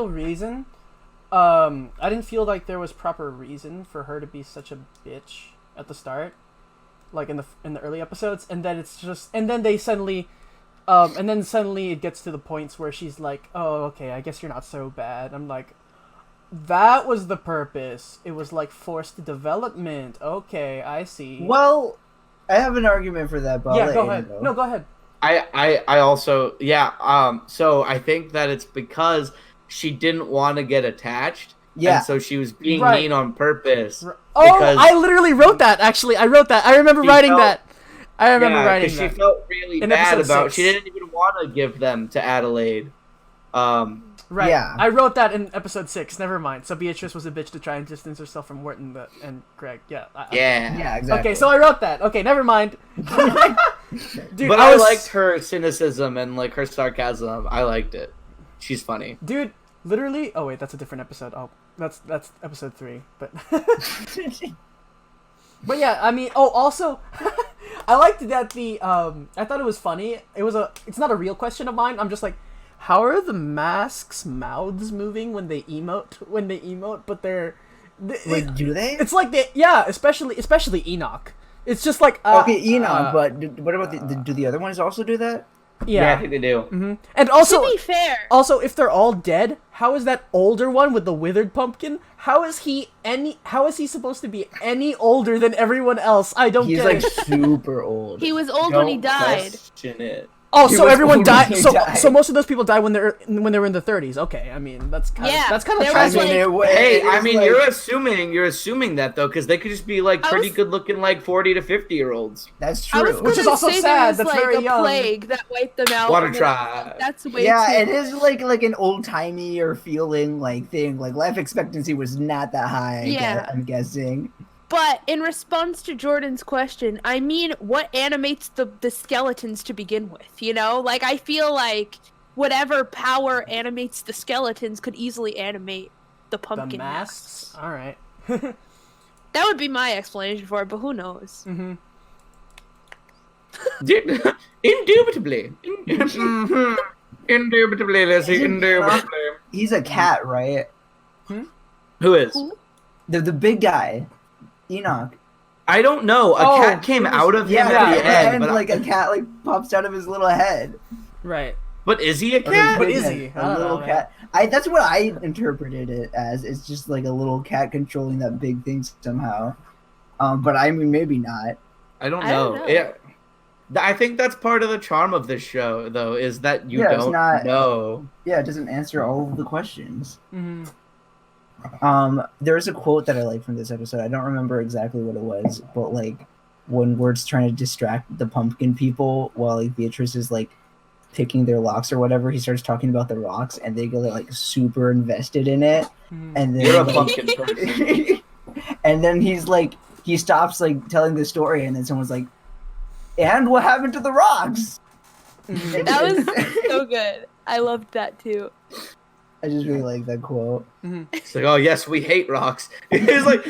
reason. I didn't feel like there was proper reason for her to be such a bitch at the start, like in the early episodes, and then it's just, and then suddenly it gets to the points where she's like, "Oh, okay, I guess you're not so bad." I'm like, that was the purpose. It was like forced development. Okay, I see. Well, I have an argument for that, but Yeah, go ahead. No, go ahead. I also so I think that it's because she didn't want to get attached. Yeah. And so she was being Right. mean on purpose. Oh, because I literally wrote that. Actually, I wrote that. I remember She writing felt- that. I remember writing she that. felt really In bad episode about. 6. She didn't even want to give them to Adelaide. Right. Yeah. I wrote that in episode 6. Never mind. So Beatrice was a bitch to try and distance herself from Wirt and Greg. Yeah. Yeah. Yeah, exactly. Okay, so I wrote that. Okay, never mind. Dude, But I liked her cynicism and like her sarcasm. I liked it. She's funny. Dude, literally. Oh wait, that's a different episode. Oh, that's episode 3. But but yeah, I mean. Oh, also, I liked that the. I thought it was funny. It's not a real question of mine. I'm just like, how are the masks' mouths moving when they emote? But they're. Wait, do they? It's like especially Enoch. It's just like Okay, Enoch, but what about do the other ones also do that? Yeah, I think they do. Mm-hmm. And also, To be fair, if they're all dead, how is that older one with the withered pumpkin? How is he supposed to be any older than everyone else? I don't He's get like it. super old. he was old when he Don't died. question it. Oh, He so was everyone old died. when he So died. so most of those people died when they were in their 30s. Okay, I mean that's kind of Yeah, that's kind of there I was, tragic. mean, like- Hey, it I is mean, like- you're assuming that though, because they could just be like I pretty was- good looking, like 40 to 50-year-olds. That's I was true. Which is gonna also say sad, there was that's like very a young. plague that wiped them out. Water and then- tribe. That's way Yeah, too. it is like an old timey or feeling like thing. Like life expectancy was not that high. Yeah. I'm guessing. But in response to Jordan's question, I mean, what animates the skeletons to begin with? You know, like I feel like whatever power animates the skeletons could easily animate the The pumpkin masks. All right. That would be my explanation for it, but who knows? Mm-hmm. Indubitably. Indubitably, Lizzie, Is it indubitably. He's a cat, right? Who is? Who? The big guy, Enoch. I don't know. A Oh, cat came it was- out of him Yeah, at yeah, the end, but, like a cat like pops out of his little head. Right. but is he a Or cat? But big is head, he? I A don't little know, cat. That's what I interpreted it as. It's just like a little cat controlling that big thing somehow. But I mean, maybe not. I don't I know. don't know. Yeah. I think that's part of the charm of this show, though, is that you Yeah, it's don't not- know. Yeah, it doesn't answer all of the questions. Mm-hmm. There's a quote that I like from this episode. I don't remember exactly what it was, but like when Wirt's trying to distract the pumpkin people while like Beatrice is like picking their locks or whatever, he starts talking about the rocks and they get like super invested in it. Mm-hmm. And then You're a like- pumpkin person. and then he stops like telling the story, and then someone's like, "And what happened to the rocks?" Mhm. That was so good. I loved that too. I just really like that quote. It's like, oh yes, we hate rocks. he's like,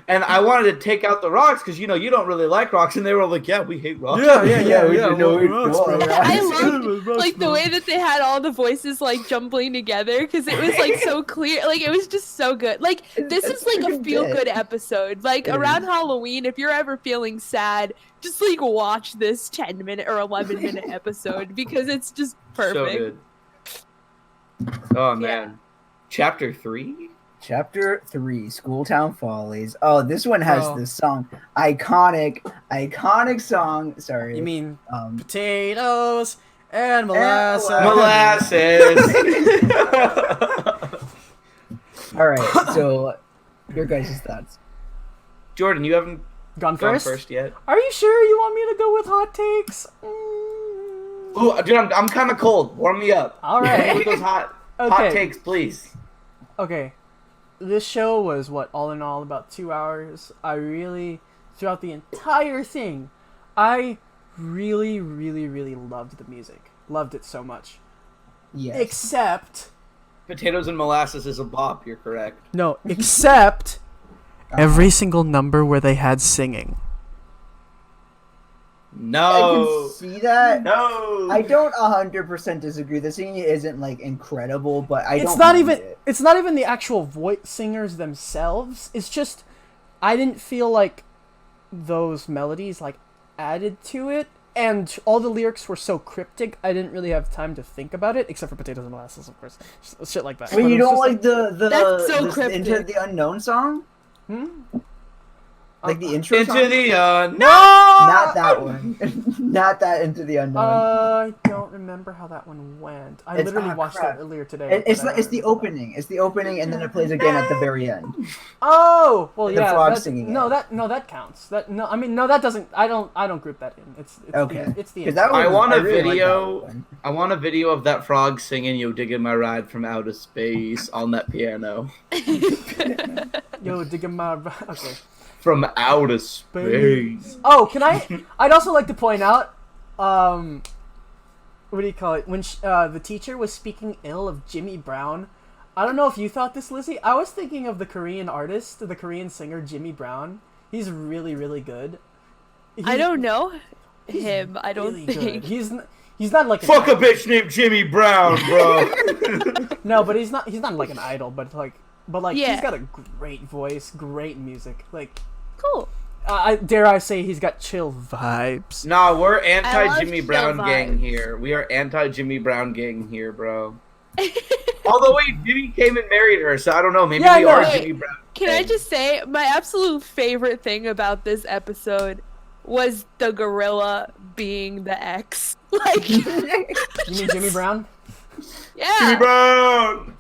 and I wanted to take out the rocks because you don't really like rocks, and they were all like, yeah, we hate rocks. we should know it. I loved like the way that they had all the voices like jumbling together because it was like so clear. Like it was just so good. Like this It's is like a pretty feel good good. episode. Like It around is. Halloween, if you're ever feeling sad, just like watch this 10-minute or 11-minute episode because it's just perfect. So good. Oh man, Chapter 3. Chapter 3, Schooltown Follies. Oh, this one has Bro. this song. Iconic song. Sorry. You mean um potatoes and molasses? Molasses. Alright, so your guys' thoughts. Jordan, you haven't Gone gone first? first yet. Are you sure you want me to go with hot takes? Ooh, dude, I'm kind of cold. Warm me up. All Hit me right. with those hot Okay. takes, please. Okay. This show was what, all in all, about 2 hours. I really, throughout the entire thing, I really, really, really loved the music. Loved it so much. Yes. Except, Potatoes and molasses is a bop. You're correct. no, except every single number where they had singing. I No. can see that. No. I don't 100% disagree. The singing isn't like incredible, but I It's don't not mind even. it. It's not even the actual voice singers themselves. It's just, I didn't feel like those melodies like added to it, and all the lyrics were so cryptic. I didn't really have time to think about it, except for potatoes and molasses, of course, shit like that. Wait, But you it was don't just like the That's so the cryptic. Into the Unknown song? Hmm? Like the intro Into song? the No, Not that one. Not that Into the Unknown. I don't remember how that one went. I It's- literally ah, watched crap. it earlier today. It's but I it's the don't remember opening. It's the opening, and then it plays again at the very end. that. Oh, well, The yeah. frog that's- singing no, it. that counts. That no, I mean no, that doesn't. I don't group that in. It's Okay. It's the 'Cause that intro. I was- want a really like that video. one. I want a video of that frog singing "Yo Digging My Ride from Outer Space" on that piano. Yo, digging my okay. From outer space. Oh, can I? I'd also like to point out, what do you call it? When the teacher was speaking ill of Jimmy Brown, I don't know if you thought this, Lizzie. I was thinking of the Korean artist, the Korean singer Jimmy Brown. He's really, really good. I don't know him. I don't really think. good. He's not like an Fuck a bitch named Jimmy Brown, bro. No, but he's not like an idol, but like Yeah. he's got a great voice, great music. Like, Cool. I dare I say he's got chill vibes. Nah, we're I anti love Jimmy chill Brown gang vibes. here. We are anti Jimmy Brown gang here, bro. Although wait, Jimmy came and married her, so I don't know. Maybe Yeah, we no. are Wait, Jimmy Brown. Can I gang. just say my absolute favorite thing about this episode was the gorilla being the ex. Like, You mean Jimmy Brown? yeah, Jimmy Brown?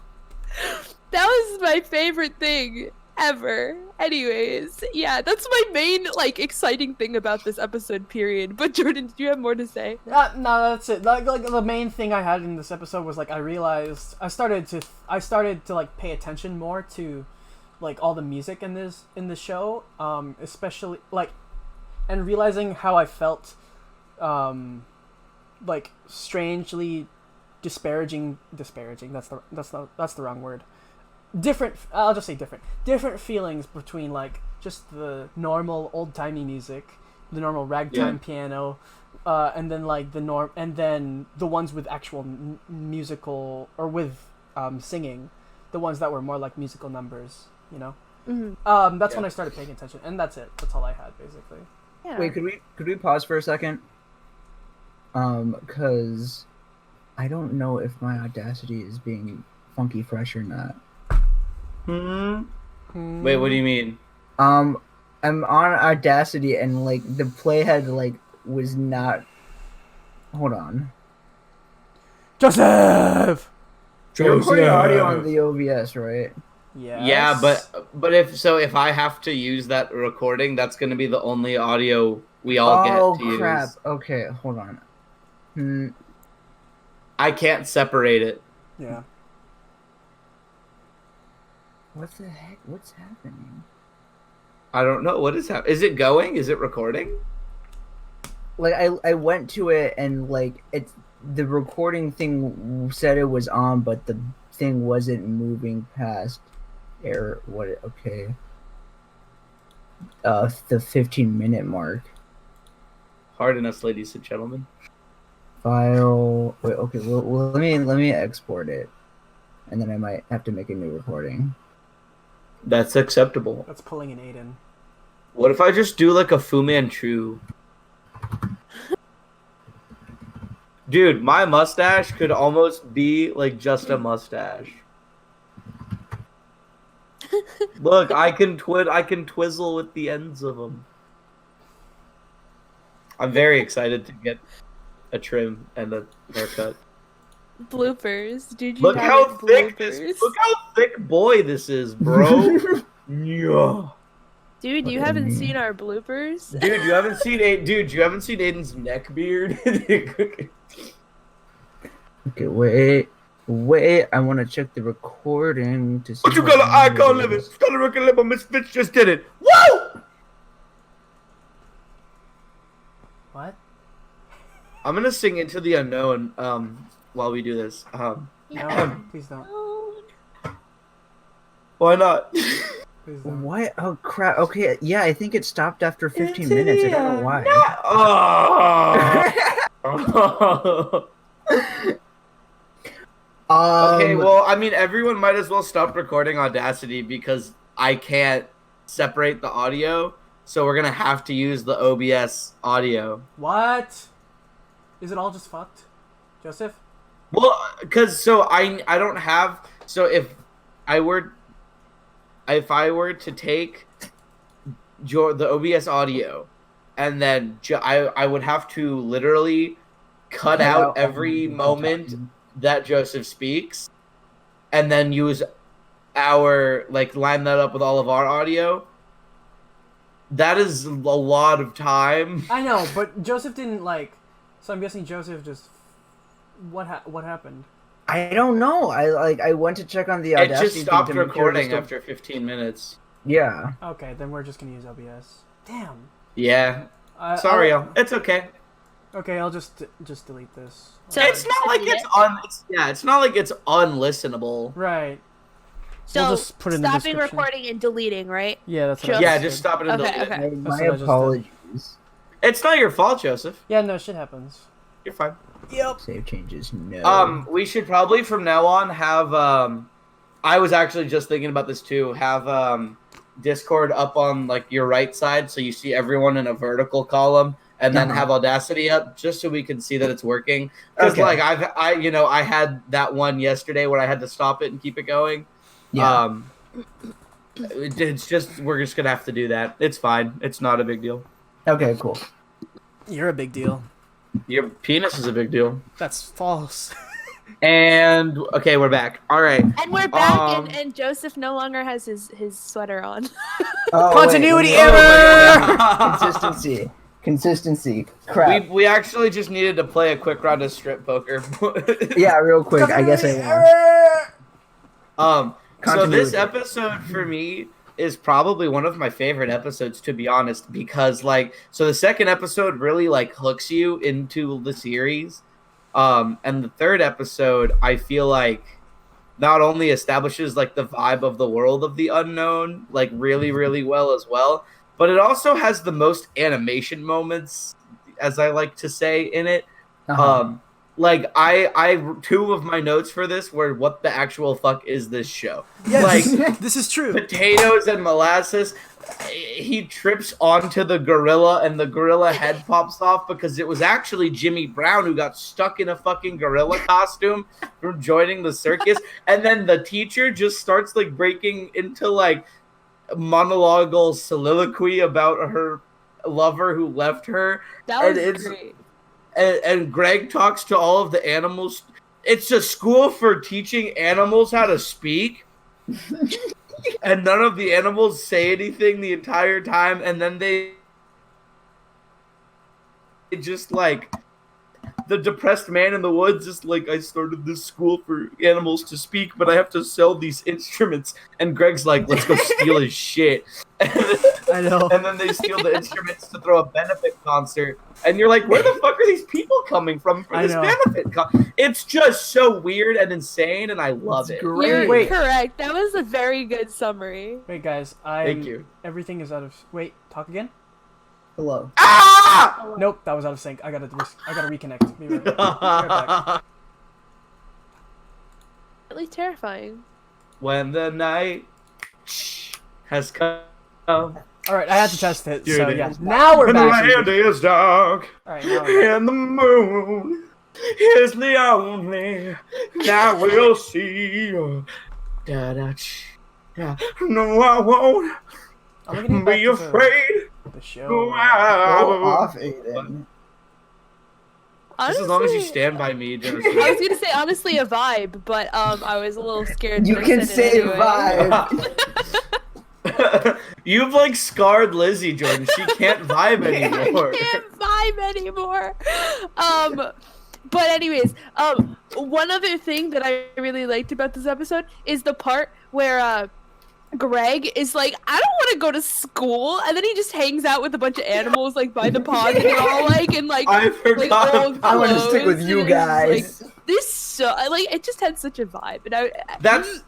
that was my favorite thing ever. Anyways, yeah, that's my main like exciting thing about this episode. Period. But Jordan, did you have more to say? No, that's it. Like the main thing I had in this episode was like I realized I started to like pay attention more to like all the music in the show, especially like, and realizing how I felt, like strangely disparaging. That's the wrong word. Different. I'll just say different feelings between like just the normal old-timey music, the normal ragtime piano, and then like and then the ones with actual musical or with singing, the ones that were more like musical numbers, you know. Mm-hmm. That's when I started paying attention, and that's it. That's all I had basically. Yeah. Wait, could we pause for a second? Because I don't know if my Audacity is being funky fresh or not. Wait, what do you mean? I'm on Audacity and like the playhead like was not. Hold on. Joseph. You're recording audio on the OBS, right? Yeah. Yeah, but if I have to use that recording, that's gonna be the only audio we all Oh get to crap! use. Okay, hold on. I can't separate it. Yeah. What the heck? What's happening? I don't know what is happening. Is it going? Is it recording? Like I went to it and like it's the recording thing said it was on, but the thing wasn't moving past error. What? Okay. The 15-minute mark. Pardon us, ladies and gentlemen. File. Wait. Okay. Well, let me export it, and then I might have to make a new recording. That's acceptable. That's pulling an Aydin. What if I just do like a Fu Manchu? Dude, my mustache could almost be like just a mustache. Look, I can twizzle with the ends of them. I'm very excited to get a trim and a haircut. Bloopers. Did you Look have how it thick bloopers? look how thick boy this is, bro. Yeah. Dude, you What haven't do you mean? seen our bloopers? Dude, you haven't seen Aiden's neck beard? Okay, wait. I want to check the recording to see. But you how got an long icon it limit. is. Got a record limit. Miss Fitz just did it. Woo! What? I'm gonna sing Into the Unknown while we do this. No, please don't. Why not? Please don't. What? Oh crap. Okay, yeah, I think it stopped after 15 minutes. I don't know why. Oh. Okay, well, I mean, everyone might as well stop recording Audacity because I can't separate the audio, so we're gonna have to use the OBS audio. What? Is it all just fucked, Joseph? Well, because I don't have I were if I were to take the OBS audio and then I would have to literally cut out every moment that Joseph speaks and then use our line that up with all of our audio. That is a lot of time. I know, but Joseph didn't so I'm guessing Joseph just what happened? I don't know. I went to check on the It Audacity. just stopped thing to make sure recording it was after 15 minutes. Yeah. Okay, then we're just gonna use OBS. Damn. Yeah. Sorry, y'all. It's okay. Okay, I'll just delete this. So It's not like it's not like it's unlistenable. Right. So We'll just put it in the stopping description. recording and deleting, right? Yeah, that's what Just- I Yeah, just just did. stop it and Okay, delete it. okay. That's My what I just did. apologies. It's not your fault, Joseph. Yeah, no, shit happens. You're fine. Yep. Save changes. No. We should probably from now on have I was actually just thinking about this too. Have Discord up on your right side so you see everyone in a vertical column, and then have Audacity up just so we can see that it's working. Because Okay. I had that one yesterday where I had to stop it and keep it going. Yeah. It's just we're just gonna have to do that. It's fine. It's not a big deal. Okay. Cool. You're a big deal. Your penis is a big deal. That's false. And okay, we're back. All right. And we're back, Um, and Joseph no longer has his sweater on. Oh, Continuity wait, error! Consistency. Crap. We actually just needed to play a quick round of strip poker. Yeah, real quick. I guess I won. So this Continuity. episode for me is probably one of my favorite episodes, to be honest, because so the second episode really hooks you into the series, and the third episode I feel like not only establishes the vibe of the world of the unknown really really well as well, but it also has the most animation moments, as I like to say, in it. I two of my notes for this were what the actual fuck is this show? Yes, this is true. Potatoes and molasses. He trips onto the gorilla and the gorilla head pops off because it was actually Jimmy Brown who got stuck in a fucking gorilla costume from joining the circus. And then the teacher just starts breaking into monologual soliloquy about her lover who left her. That And was great. And Greg talks to all of the animals. It's a school for teaching animals how to speak. And none of the animals say anything the entire time. And then they just the depressed man in the woods is I started this school for animals to speak, but I have to sell these instruments. And Greg's let's go steal his shit. I know. And then they steal the instruments to throw a benefit concert. And you're where the fuck are these people coming from for I this know. benefit concert? It's just so weird and insane, and I love it. great. You're Wait. correct. That was a very good summary. Wait, guys. Thank you. Everything is out of. Wait, talk again. Hello. Ah! Nope, that was out of sync. I gotta reconnect. Be right back. Really terrifying. When the night has come. All right, I had to test it. Here So it yeah, is. now we're And the back. land is dark. All right, now we're back. And the moon is the only that we'll see. Da-da-ch. No, I won't I'm gonna get back be to afraid. the show. Go off, Aiden. Just as long as you Honestly, stand by me, I Jennifer. was gonna say honestly a vibe, but I was a little scared. You to can send it say anyway. vibe. You've scarred Lizzie, Jordan. She can't vibe anymore. I can't vibe anymore. But anyways, one other thing that I really liked about this episode is the part where Greg is like, I don't want to go to school, and then he just hangs out with a bunch of animals like by the pond, and they're all like in like I like forgot. old I want to stick with clothes, you and it's guys. Like, this so like it just had such a vibe, and I that's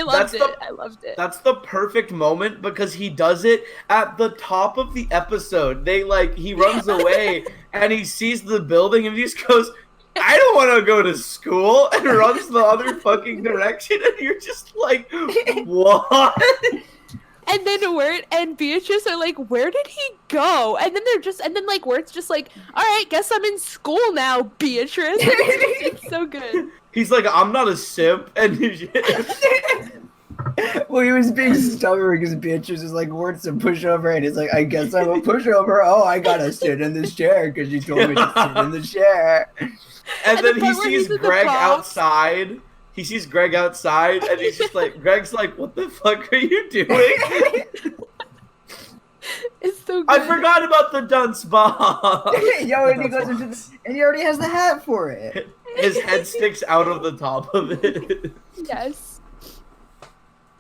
loved it. the- I loved it. That's the perfect moment because he does it at the top of the episode. He runs away and he sees the building and he just goes, I don't want to go to school, and runs the other fucking direction, and you're just like, what? And then Wirt and Beatrice are like, where did he go? And then like Wirt's just like, all right, guess I'm in school now, Beatrice. It's so good. He's like, I'm not a simp, and Well, he was being stubborn because Beatrice is like, "What's a pushover?" And he's like, "I guess I'm a pushover. Oh, I gotta sit in this chair because you told me to sit in the chair." And then the he part where sees he's in the Greg box. outside. He sees Greg outside, and he's just like, Greg's like, what the fuck are you doing? It's so good. I forgot about the dunce bomb. Yo, and he goes into and he already has the hat for it. His head sticks out of the top of it. Yes.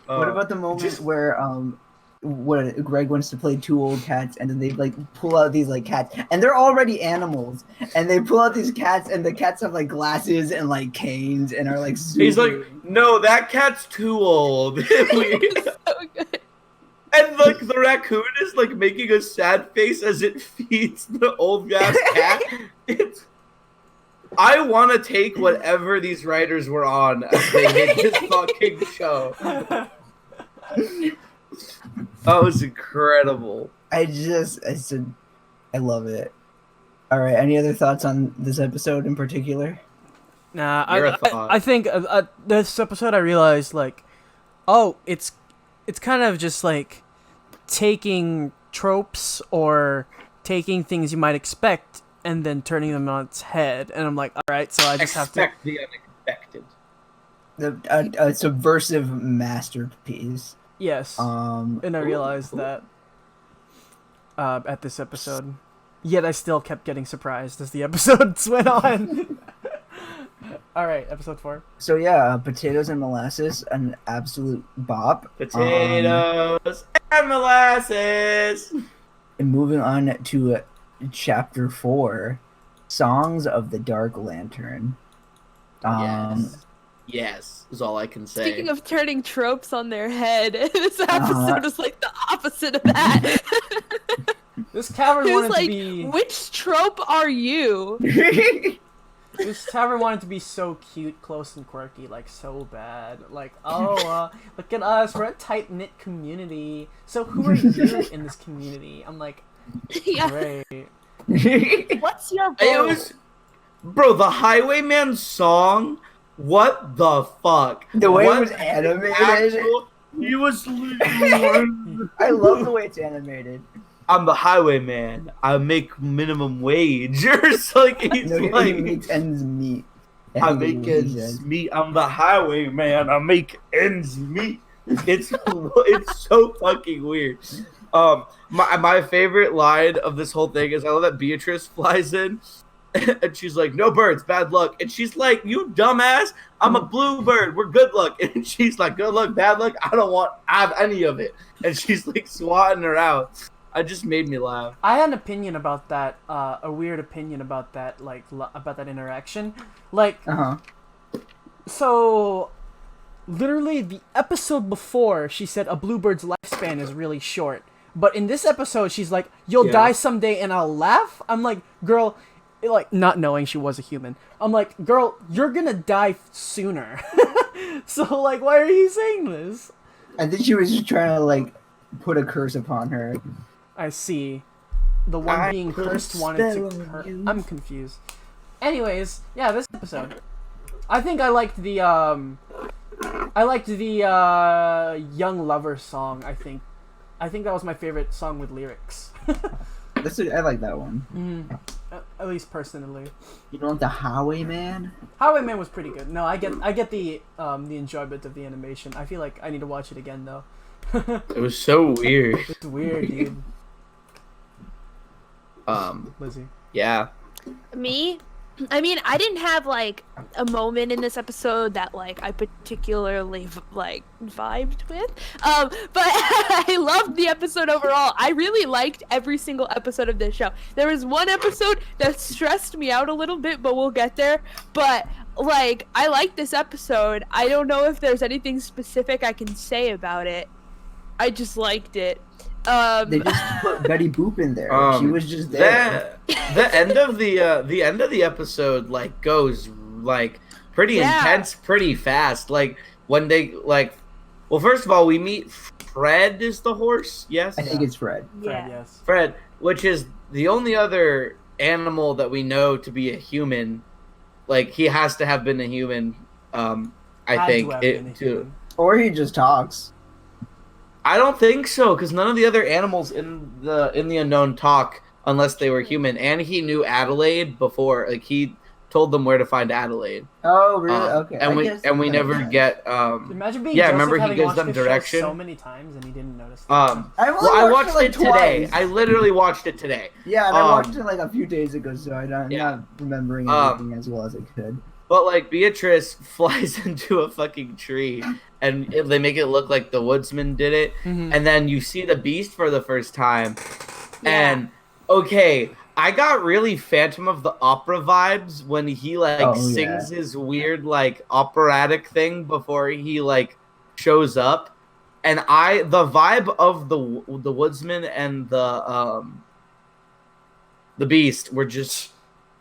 What about the moment where what Greg wants to play two old cats, and then they like pull out these like cats, and they're already animals, and they pull out these cats, and the cats have like glasses and like canes and are like super... He's like, no, that cat's too old. It's so good. And like the raccoon is like making a sad face as it feeds the old ass cat. I want to take whatever these writers were on as they made this fucking show. That was incredible. I said, I love it. All right, any other thoughts on this episode in particular? Nah, Your I thought. think this episode I realized like, oh, it's kind of just like taking tropes or taking things you might expect and then turning them on its head, and I'm like, all right, so I just have to. Expect the unexpected. A subversive masterpiece. Yes, and I realized that at this episode. Yet I still kept getting surprised as the episodes went on. All right, episode 4. So yeah, potatoes and molasses, an absolute bop. Potatoes and molasses. And moving on to chapter 4, Songs of the Dark Lantern. Yes, is all I can say. Speaking of turning tropes on their head, this episode is like the opposite of that. This tavern Who's wanted like, to be. which trope are you? This tavern wanted to be so cute, close, and quirky, like so bad. Like, oh, look at us, we're a tight knit community. So who are you in this community? I'm like, Yeah. great. What's your It vote? was, bro, the Highwayman song. What the fuck? The way What it was animated. He was. I love the way it's animated. I'm the Highwayman. I make minimum wage. Or it's like he's No, he like, makes ends meet. I make ends meet. I'm the Highwayman. I make ends meet. It's so fucking weird. My favorite line of this whole thing is I love that Beatrice flies in. And she's like, no birds, bad luck. And she's like, you dumbass, I'm a bluebird, we're good luck. And she's like, good luck, bad luck, I don't have any of it. And she's like swatting her out. It just made me laugh. I had an opinion about that, a weird opinion about that, like, about that interaction. Like, so, literally the episode before, she said a bluebird's lifespan is really short. But in this episode, she's like, you'll die someday and I'll laugh? I'm like, girl, like, not knowing she was a human. I'm like, girl, you're gonna die sooner. So, like, why are you saying this? I think she was just trying to, like, put a curse upon her. I see. The one being cursed wanted to I'm confused. Anyways, yeah, this episode. I think I liked the Young Lover song, I think. I think that was my favorite song with lyrics. I like that one. At least personally. You don't like the Highwayman? Highwayman was pretty good. No, I get the enjoyment of the animation. I feel like I need to watch it again though. It was so weird. It's weird, dude. Lizzie. Yeah. Me? I mean, I didn't have like a moment in this episode that like I particularly like vibed with. But I loved the episode overall. I really liked every single episode of this show. There was one episode that stressed me out a little bit, but we'll get there. But like, I liked this episode. I don't know if there's anything specific I can say about it. I just liked it. They just put Betty Boop in there. She was just there. The end of the episode like goes like pretty intense, pretty fast. Like when they like, well, first of all, we meet Fred is the horse. Yes, I think it's Fred. Fred, yes. Fred, which is the only other animal that we know to be a human. Like he has to have been a human. I Had think to have it been a too. human. Or he just talks. I don't think so, because none of the other animals in the unknown talk unless they were human. And he knew Adelaide before, like he told them where to find Adelaide. Oh, really? Okay. And we never get. Imagine being Yeah, Joseph remember he having gives watched them this show direction? so many times and he didn't notice. I I watched like it today. twice. I literally watched it today. Yeah, and I watched it like a few days ago, so I'm not remembering everything as well as I could. But like Beatrice flies into a fucking tree, and they make it look like the woodsman did it, and then you see the beast for the first time, and okay, I got really Phantom of the Opera vibes when he like sings his weird like operatic thing before he like shows up, and the vibe of the woodsman and the beast were just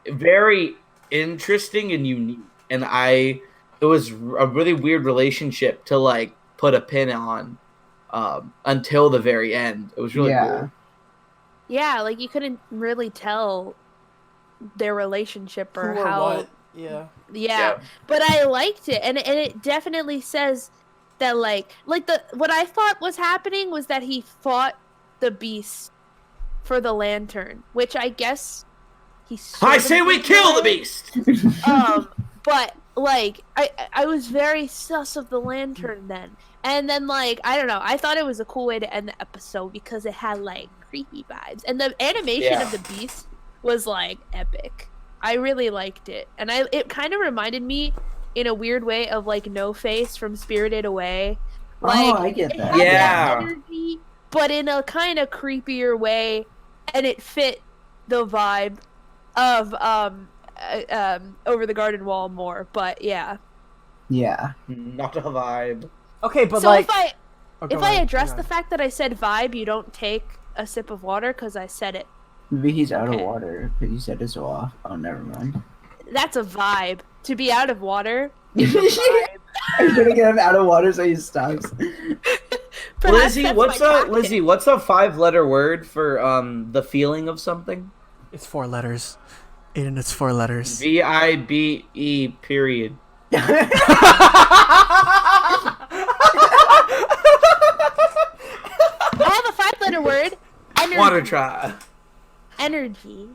very interesting and unique, and it was a really weird relationship to like put a pin on until the very end. It was really cool. Yeah, like you couldn't really tell their relationship or Who or how. what? Yeah, but I liked it, and it definitely says that like what I thought was happening was that he fought the beast for the lantern, which I guess he. I say we kill the beast. But like I was very sus of the lantern then, and then like I don't know, I thought it was a cool way to end the episode because it had like creepy vibes, and the animation of the beast was like epic. I really liked it, and it kind of reminded me in a weird way of like No Face from Spirited Away. Like, I get that. It had that energy, but in a kind of creepier way, and it fit the vibe of Over the Garden Wall more. But yeah, Not a vibe. Okay, but so like, if I address the fact that I said vibe, you don't take a sip of water because I said it. Maybe he's out of water because you said it so off. Oh, never mind. That's a vibe. To be out of water is a vibe. Are you gonna get him out of water so he stops? Perhaps Lizzie, that's what's my a tactic. what's a 5-letter word for the feeling of something? it's 4 letters. Aiden, it's 4 letters. VIBE period. I have a 5-letter word. Energy. Water try. Energy.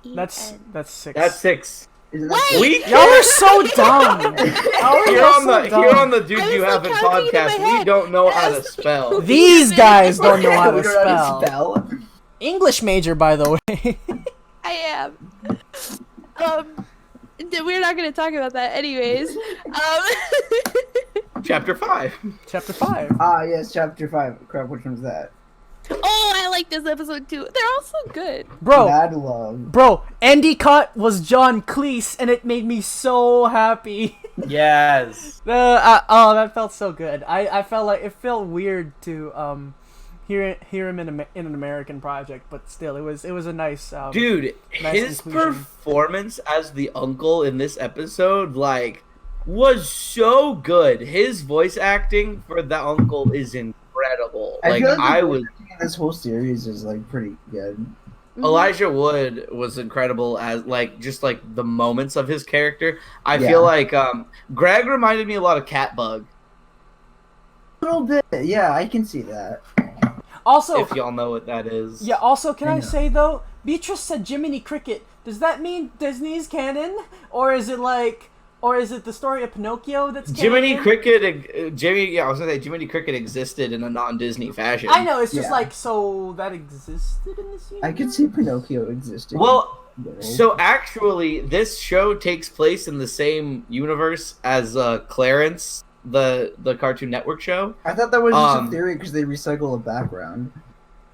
That's E-N. 6. That's 6. Isn't Wait! that We Y'all are so dumb. here on the Dude I was, You like, Haven't counting in my podcast, we head. don't know how to Yes. spell. These guys don't know how we to don't know how spell. to spell. English major, by the way. I am. We're not going to talk about that anyways. Chapter 5. Chapter 5. Ah, yes, chapter 5. Crap, which one's that? Oh, I like this episode too. They're all so good. Mad Love. Bro, Endicott was John Cleese, and it made me so happy. Yes. That felt so good. I felt like it felt weird to hear him in an American project, but still, it was a nice. Dude, nice his inclusion. performance as the uncle in this episode, like, was so good. His voice acting for the uncle is incredible. Like, feel I the was. voice acting in this whole series is like pretty good. Elijah Wood was incredible as like just like the moments of his character. I feel like Greg reminded me a lot of Catbug. A little bit, yeah, I can see that. Also, If y'all know what that is. yeah. Also, can I I know. say though, Beatrice said Jiminy Cricket. Does that mean Disney's canon, or is it the story of Pinocchio that's Jiminy canon? Cricket, I was gonna say Jiminy Cricket existed in a non-Disney fashion. I know. It's just Yeah. like so that existed in this universe. I could see Pinocchio existing. Well, world. So actually, this show takes place in the same universe as Clarence, the Cartoon Network show. I thought that was just a Um, theory because they recycle a background.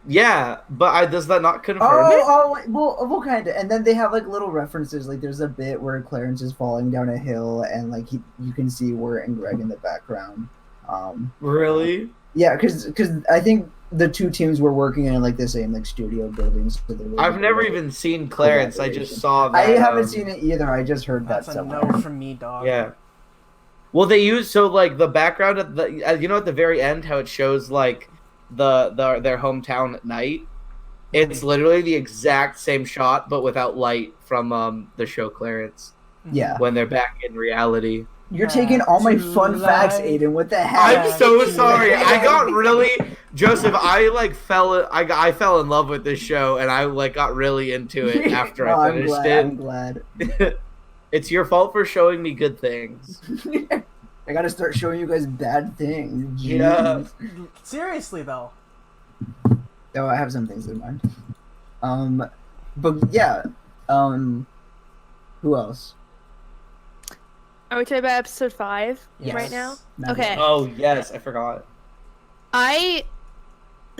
Yeah, but does that not confirm it? Well, kind of. And then they have like little references. Like there's a bit where Clarence is falling down a hill, and like you can see Wirt and Greg in the background. Really? Yeah, because I think the two teams were working in like the same like studio buildings. So I've never even seen Clarence. I just saw that. I haven't seen it either. I just heard that That's a somewhere. no from me, dog. Yeah. Well, they use like the background at the at the very end how it shows like their hometown at night. It's literally the exact same shot but without light from the show Clarence Yeah. when they're back in reality. You're taking all my To fun facts, life. Aiden. What the heck? I'm so sorry. I got really Joseph. I fell in love with this show and I like got really into it after No, I finished I'm glad. It's your fault for showing me good things. I gotta start showing you guys bad things. Yeah. Jeez. Seriously though. Oh, I have some things in mind. But yeah. Who else? Are we talking about episode 5 Yes. right now? Not Okay. yet. Oh yes, I forgot. I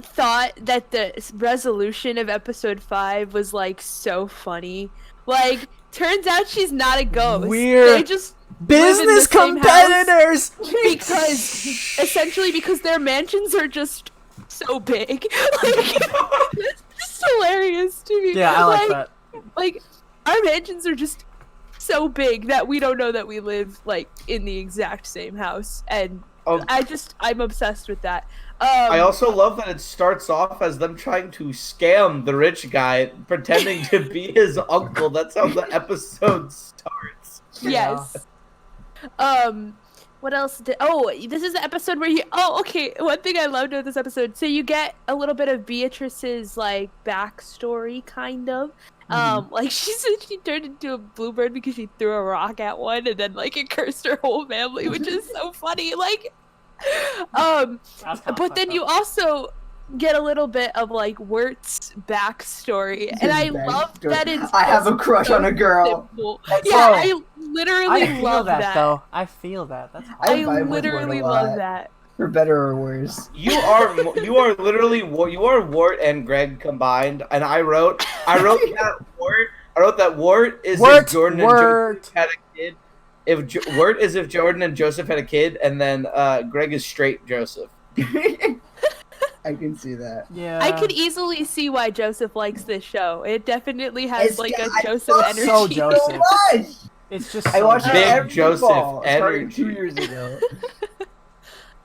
thought that the resolution of episode 5 was like so funny. Like, turns out she's not a ghost. We're They just live in Business the same competitors. because essentially because their mansions are just so big. Like, it's just hilarious to me. Yeah, I like that. Like, our mansions are just so big that we don't know that we live like in the exact same house, and Oh. I'm obsessed with that. I also love that it starts off as them trying to scam the rich guy, pretending to be his uncle. That's how the episode starts. Yes. What else did? Oh, this is the episode where you. Oh, okay. One thing I loved about this episode. So you get a little bit of Beatrice's like backstory, kind of. Like she said, she turned into a bluebird because she threw a rock at one, and then like it cursed her whole family, which is so funny. Like, That's kinda but then fucked you up. also get a little bit of like Wirt's backstory, and I love that it's. I have a just crush on a girl. simple. That's Yeah, so- I literally I feel love that, that. though. I feel that. That's hard. I I vibe with literally Wart a lot. love that. For better or worse. You are literally Wart and Greg combined, and I wrote that Wart is if Jordan and Joseph had a kid. Wart is if Jordan and Joseph had a kid, and then Greg is straight Joseph. I can see that. Yeah. I could easily see why Joseph likes this show. It definitely has It's- like a I Joseph love energy. So Joseph. So much! It's just I so watched it Big every Joseph fall, starting energy. 2 years ago.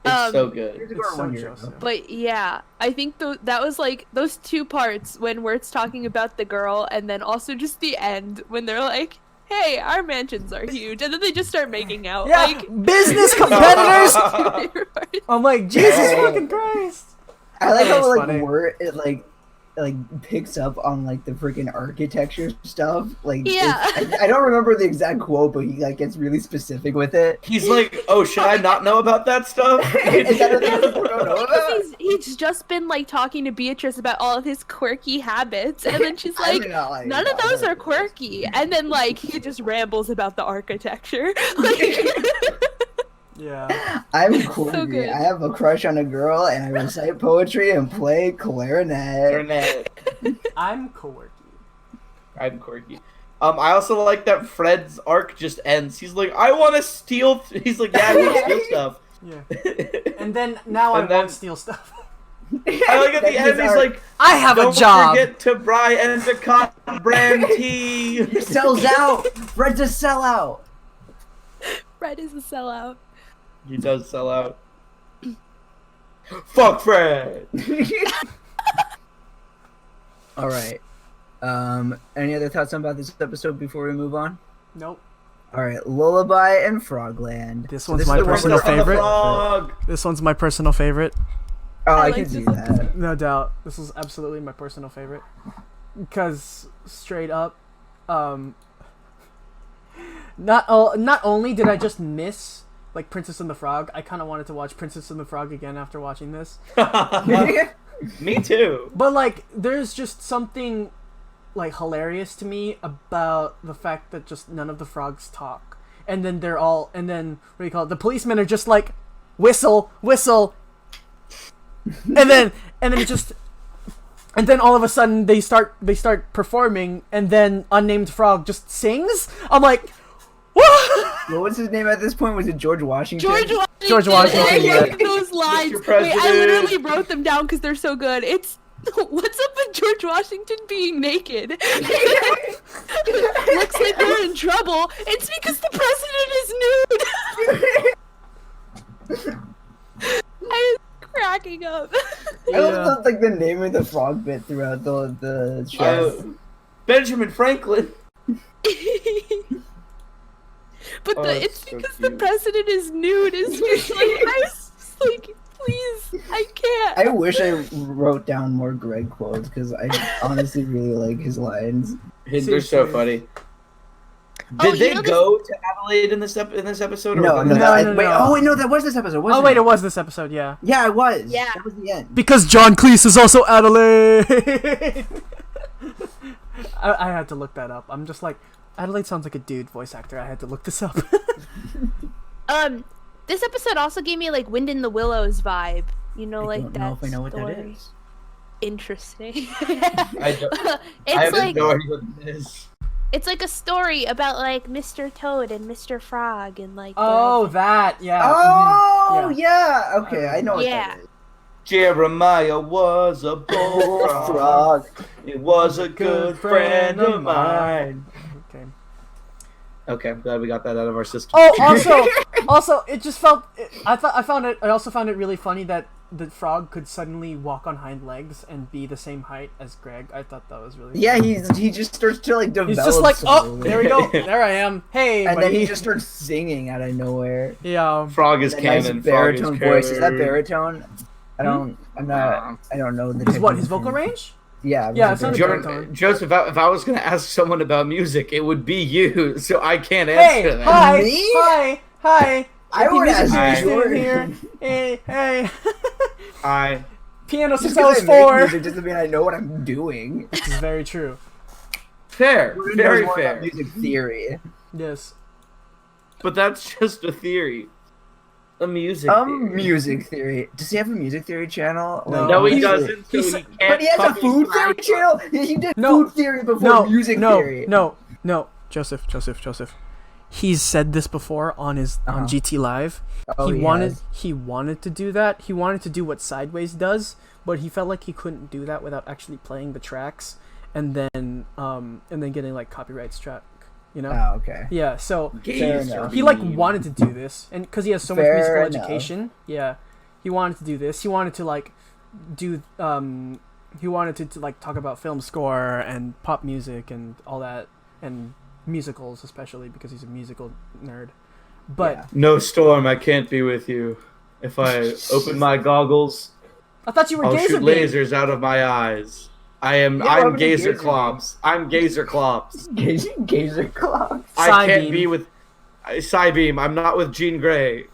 It's so 2 good. years ago It's or so 1 year ago. Joseph. But yeah, I think that was like those two parts when Wirt's talking about the girl, and then also just the end when they're like, "Hey, our mansions are huge," and then they just start making out. Yeah, Like, business competitors. favorite part. I'm like, Jesus Oh. fucking Christ. I like That how was like funny. Wirt it like picks up on like the freaking architecture stuff. Like Yeah. I don't remember the exact quote, but he like gets really specific with it. He's like, "Oh, should I not know about that stuff?" Is that a thing people don't know about? Because he's just been like talking to Beatrice about all of his quirky habits, and then she's I like, mean, not like none of that. those are quirky. And then like he just rambles about the architecture. Like, Yeah. I'm quirky. good. I have a crush on a girl, and I recite poetry and play clarinet. Internet. I'm quirky. I'm quirky. I also like that Fred's arc just ends. He's like, "I want to steal." He's like, "Yeah, I want to steal stuff." Yeah. And then now And I then- want to steal stuff. I like at the That's end. his He's arc. like, I have "Don't a job. forget to buy Endicott brand tea." Sells out. Fred's a sellout. Fred is a sellout. He does sell out. Fuck Fred. All right. Any other thoughts about this episode before we move on? Nope. All right, Lullaby and Frogland. This So one's is my the one personal where they're on the favorite. Frog. This one's my personal favorite. Oh, I I like can see this one. that. No doubt. This is absolutely my personal favorite. Because straight up, not only did I just miss like Princess and the Frog, I kind of wanted to watch Princess and the Frog again after watching this. Me too. But like, there's just something like hilarious to me about the fact that just none of the frogs talk, and then what do you call it? The policemen are just like whistle, and then it just. And then all of a sudden they start performing, and then unnamed frog just sings. I'm like, what? What was his name at this point? Was it George Washington? George Washington, I yeah. hate those lines. Mr. Wait, I President. literally wrote them down because they're so good. It's what's up with George Washington being naked? Looks like we're in trouble. It's because the president is nude. I was cracking up. I love like the name of the frog bit throughout the show. Benjamin Franklin. But Oh, it's so because the cute. president is nude. It's just like I was just like, please, I can't. I wish I wrote down more Greg quotes because I honestly really like his lines. They're so funny. Oh, Did you they know go to Adelaide in this episode? Or No, was no, that- no, wait. no. Oh wait, no, that was this episode. Wasn't Oh wait, it it was this episode, yeah. Yeah, it was. Yeah. That was the end. Because John Cleese is also Adelaide. I had to look that up. I'm just like, Adelaide sounds like a dude voice actor. I had to look this up. This episode also gave me like Wind in the Willows vibe. You know, I like don't that. know if I know what that story. is. Interesting. I don't. I It's have like no idea what it is. it's like a story about like Mr. Toad and Mr. Frog and like. Oh, that, yeah. Oh mhm, yeah. Okay, I know what Yeah. that is. Jeremiah was a bullfrog. Frog. He was a good friend of mine. Okay. Okay, I'm glad we got that out of our system. Oh, also, it just felt. I also found it really funny that the frog could suddenly walk on hind legs and be the same height as Greg. I thought that was really. Yeah, he just starts to like develop. He's just like, oh, slowly. there we go. There I am. Hey, And buddy. then he just starts singing out of nowhere. Yeah. Frog is That nice canon. baritone Frog voice. Is that baritone? I don't know the. His what? technical His vocal term. range? Yeah. Yeah, it it's was not a baritone. baritone. Joseph, if I was going to ask someone about music, it would be you, so I can't Hey, answer that. hi, Me? hi. I Happy would music ask theorist you. in here. Hey. I Piano Just since I was 'cause I make 4. music doesn't mean I know what I'm doing. This is very true. fair, Who knows very more about fair. Music theory. Yes. But that's just a theory. A music theory. Music theory. Does he have a music theory channel? No. No, he He's- doesn't. So he's- he can't But he has a publish food my- theory channel. He did No. food theory before music theory. No. Joseph. He's said this before on his on Uh-huh. GT Live. Oh, he he wanted has. he wanted to do that. He wanted to do what Sideways does, but he felt like he couldn't do that without actually playing the tracks and then getting like copyright struck, you know? Oh, okay. Yeah, so Fair enough. he like wanted to do this, and because he has so much Fair musical enough. education, yeah, he wanted to do this. He wanted to like do he wanted to like talk about film score and pop music and all that, and musicals especially because he's a musical nerd. But Yeah. No storm, I can't be with you. If I open my goggles, I thought you were I'll gazer shoot beam. lasers out of my eyes. I'm Yeah, what happened to Gazer Gazer Clops. I'm Gazer Clops. Gazer clock. I can't Psybeam. be with Psybeam. I'm not with Jean Grey.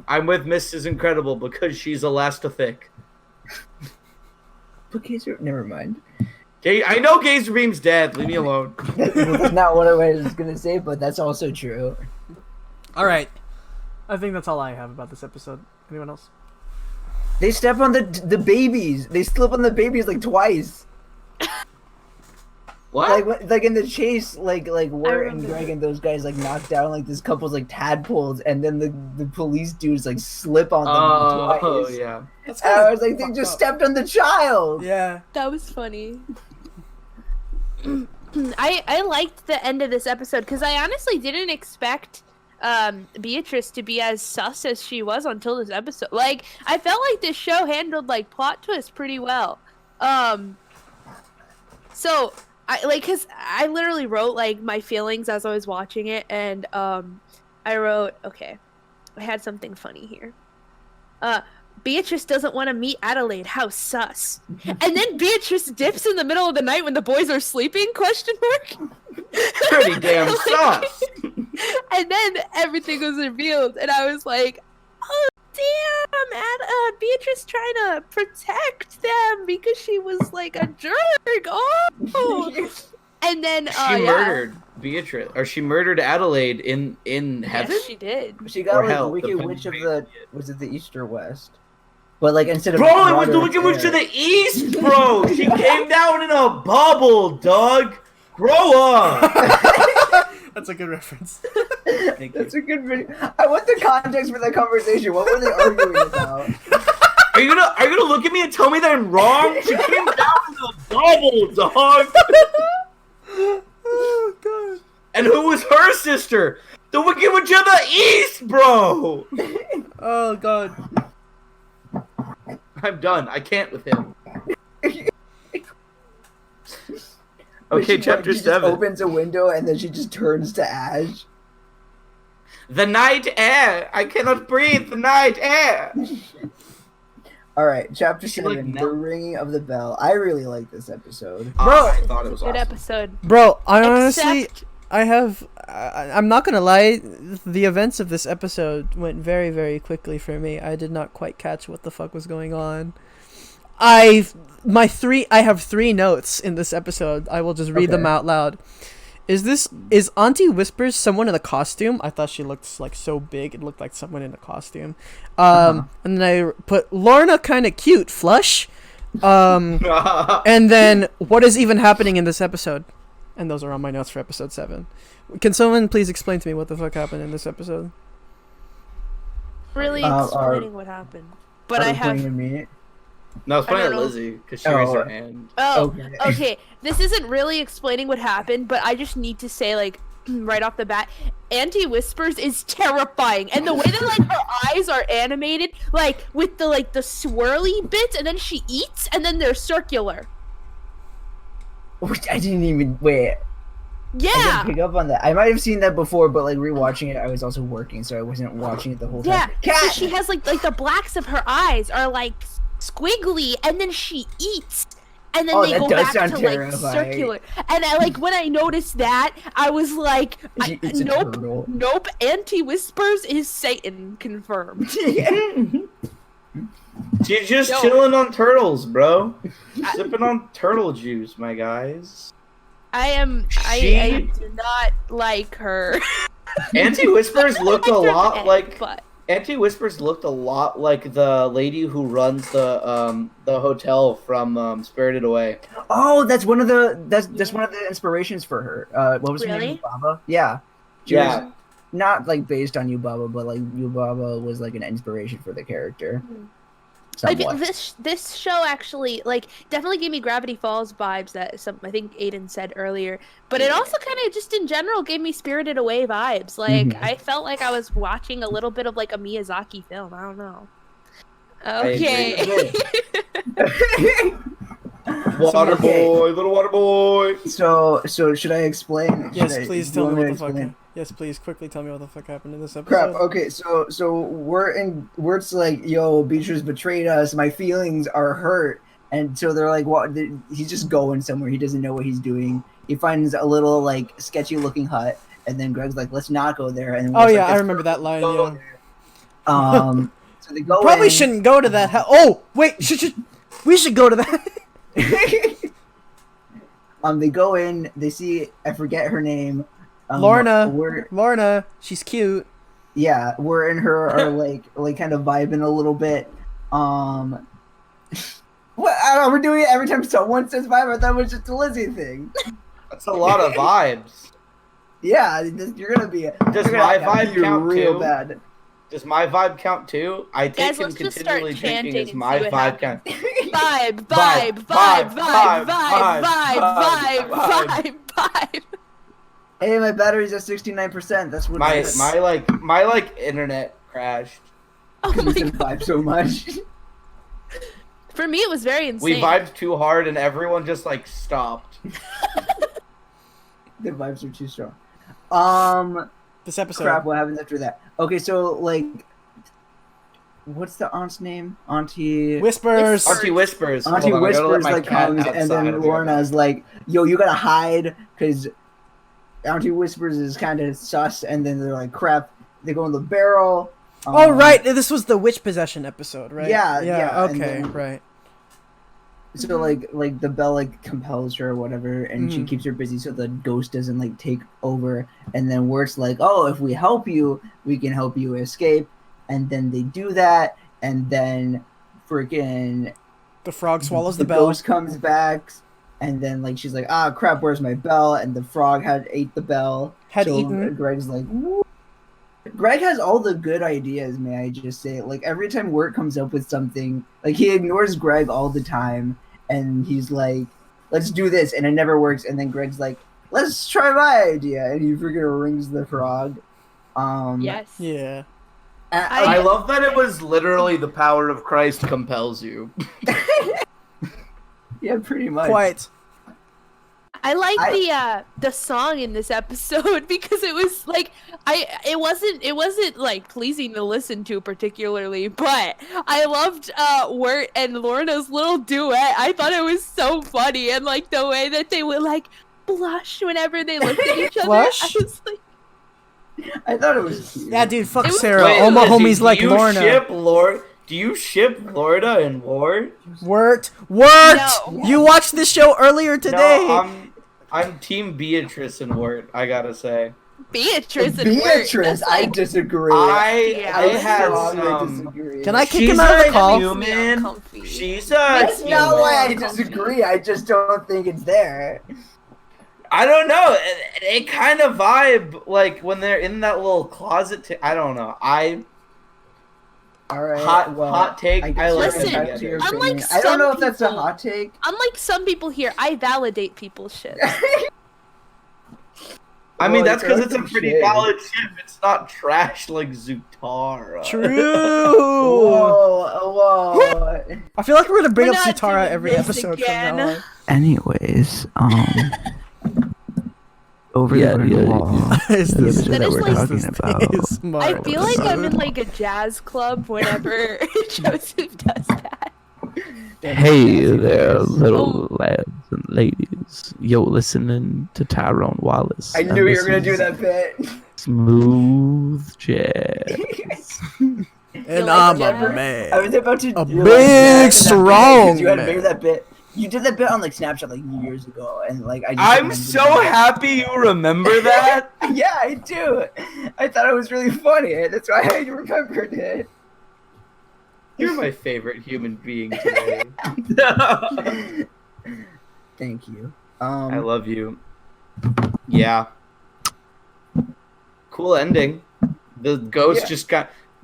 I'm with Mrs. Incredible because she's elastic. But Gazer, never mind. I know Gazer Beam's dead. Leave me alone. That's not what I was gonna say, but that's also true. All right, I think that's all I have about this episode. Anyone else? They step on the babies. They slip on the babies like twice. What? Like in the chase, like Wirt and remember Greg that. and those guys like knock down like this couple's like tadpoles, and then the police dudes like slip on them Oh, twice. yeah. That's And I was like, they just stepped on the child. Yeah. That was funny. I liked the end of this episode because I honestly didn't expect Beatrice to be as sus as she was until this episode. Like, I felt like this show handled like plot twists pretty well. So cause I literally wrote like my feelings as I was watching it, and I wrote, okay, I had something funny here. Beatrice doesn't want to meet Adelaide. How sus. And then Beatrice dips in the middle of the night when the boys are sleeping? Question mark. Pretty damn sus. And then everything was revealed, and I was like, oh damn, Beatrice trying to protect them because she was like a jerk. Oh, and then She murdered Beatrice, or she murdered Adelaide in heaven. Yes, she did. She got Or like hell, Wicked depending Witch of on the was it the East or West? But like instead of Bro, it was water, the it's Wicked Witch to air. the east, bro. She came down in a bubble, Doug. Grow up. That's a good reference. Thank That's you. a good video. I want the context for that conversation. What were they arguing about? Are you gonna look at me and tell me that I'm wrong? She came down in a bubble, dog. Oh god. And who was her sister? The Wicked Witch of the East, bro. Oh god. I'm done. I can't with him. But Okay, she, chapter she just 7. opens a window and then she just turns to ash. The night air. I cannot breathe the night air. All right, chapter She, like, 7, the melt- ringing of the bell. I really like this episode. Bro. I thought it was Good awesome. episode. Bro, I honestly Except I'm not gonna lie, the events of this episode went very, very quickly for me. I did not quite catch what the fuck was going on. I have 3 notes in this episode. I will just read them Okay. out loud. Is Auntie Whispers someone in a costume? I thought she looked like so big. It looked like someone in a costume. And then I put Lorna kind of cute, flush. And then what is even happening in this episode? And those are on my notes for episode 7. Can someone please explain to me what the fuck happened in this episode? really are- explaining what happened. But Are I you have. pointing at me? No, it's funny I at don't know. Lizzie because she raised her Oh. hand. Oh, Okay. okay. This isn't really explaining what happened, but I just need to say, like, right off the bat, Auntie Whispers is terrifying, and the way that like her eyes are animated, like with the swirly bits, and then she eats, and then they're circular. Which I didn't even wait. I Yeah, didn't pick up on that. I might have seen that before, but like rewatching it, I was also working, so I wasn't watching it the whole yeah. time. So Cat. she has like the blacks of her eyes are like squiggly, and then she eats. And then Oh, they that go does back sound to like terrifying. circular. And I like when I noticed that, I was like, She eats a nope, turtle. nope. Auntie Whispers is Satan confirmed. She's just Yo. chilling on turtles, bro. Sipping on turtle juice, my guys. I She- do not like her. Auntie Whispers looked a lot like but Auntie Whispers looked a lot like the lady who runs the hotel from Spirited Away. Oh, that's one of the that's one of the inspirations for her. What was her name? Really? Yubaba? Yeah. She Yeah. was not like based on Yubaba, but like Yubaba was like an inspiration for the character. like Somewhat. this show actually like definitely gave me Gravity Falls vibes that I think Aiden said earlier. But it also kind of just in general gave me Spirited Away vibes. Like Mhm. I felt like I was watching a little bit of like a Miyazaki film. I don't know. agree. Okay. Water Okay. boy, little water boy. So should I explain? Yes, Should I- please do tell you me want what the fuck. explain? Yes, please quickly tell me what the fuck happened in this episode. Crap. Okay, so we're it's like, yo, Beatrice betrayed us. My feelings are hurt, and so they're like, what? He's just going somewhere. He doesn't know what he's doing. He finds a little like sketchy looking hut, and then Greg's like, let's not go there. And then Oh Will's yeah, like, I "Let's remember that line. go Yeah. there." So they go. Probably in. shouldn't go to that. Oh wait, we should go to that. They go in. They see. I forget her name. Lorna. We're Lorna, she's cute. we're in her are like kind of vibing a little bit. What? I don't know, we're doing it every time someone says vibe. I thought it was just a Lizzie thing. That's a lot of vibes. Yeah, you're gonna be. Does you're my gonna vibe be count real too? bad. Does my vibe count too? I take Guys, him let's just start continually chanting drinking as and my see what vibe count. Vibe, Vibe, vibe, vibe, vibe, vibe, vibe, vibe, vibe, vibe, vibe. Hey, my battery's at 69%. That's what My it is. my internet crashed. Oh You my can god. vibe so much. For me, it was very insane. We vibed too hard and everyone just like stopped. The vibes are too strong. This episode. Crap. What happens after that? Okay, so like, what's the aunt's name? Auntie. Whispers. It's- Auntie Whispers. Auntie Hold on, I gotta let Whispers my like cat comes, and outside then of the Lorna's like, "Yo, you gotta hide," because Auntie Whispers is kind of sus. And then they're like, "Crap!" They go in the barrel. Oh right, this was the witch possession episode, right? Yeah, yeah, and Okay, then- right. So like the bell like compels her or whatever, and she Mhm. keeps her busy so the ghost doesn't like take over. And then Wirt's like, "Oh, if we help you, we can help you escape." And then they do that, and then freaking The frog swallows the bell. ghost comes back, and then like she's like, "Ah, crap, where's my bell?" And the frog had ate the bell. Had so eaten. Greg's like, "Woo." Greg has all the good ideas, may I just say. Like every time Wirt comes up with something, like he ignores Greg all the time, and he's like, "Let's do this," and it never works. And then Greg's like, "Let's try my idea," and he freaking rings the frog. Yes. Yeah. I love that it was literally the power of Christ compels you. Yeah, pretty much. Quite. I like the song in this episode because it was like it wasn't like pleasing to listen to particularly, but I loved Wirt and Lorna's little duet. I thought it was so funny, and like the way that they would like blush whenever they looked at each other. Blush? I was like, I thought it was cute. Yeah, dude, fuck It was- Sarah. Wait, All my Lizzy, homies like Lorna. Do you ship Lorna and Ward? Wirt! No. You watched this show earlier today. No, I'm Team Beatrice and Ward, I gotta say. Beatrice and Wirt. Beatrice, That's I like, disagree. Yeah. I had strongly some. disagree. Can I kick She's him out of the a call? human. Uncomfy. She's a That's human. not why I disagree. I just don't think it's there. I don't know. It kind of vibe like when they're in that little closet. I don't know. All right. Hot take. I guess like Listen, you're entitled to your unlike opinion. I don't some know if that's a people- hot take. unlike some people here, I validate people's shit. I mean, Well, that's because it's a some pretty shade. valid ship. It's not trash like Zutara. True. Whoa. I feel like we're gonna bring We're up not Zutara doing every this episode again. from now on. Anyways, over Yeah, the yeah, wall. Is The this episode That that is we're like- talking about. is smart. I feel like I'm in like a jazz club whenever Joseph does that. Hey there, little Oh. lads and ladies. You're listening to Tyrone Wallace. I and knew you this were gonna do is that bit. Smooth jazz. And You like I'm jazz? a man. I was about to A do, big, that bit, strong 'cause you had man. made that bit. You did that bit on like Snapchat like years ago, and like I. Just I'm remembered so it. happy you remember that. Yeah, I do. I thought it was really funny. That's why I remembered it. You're my favorite human being today. Thank you. I love you. Yeah. Cool ending. The ghost Yeah.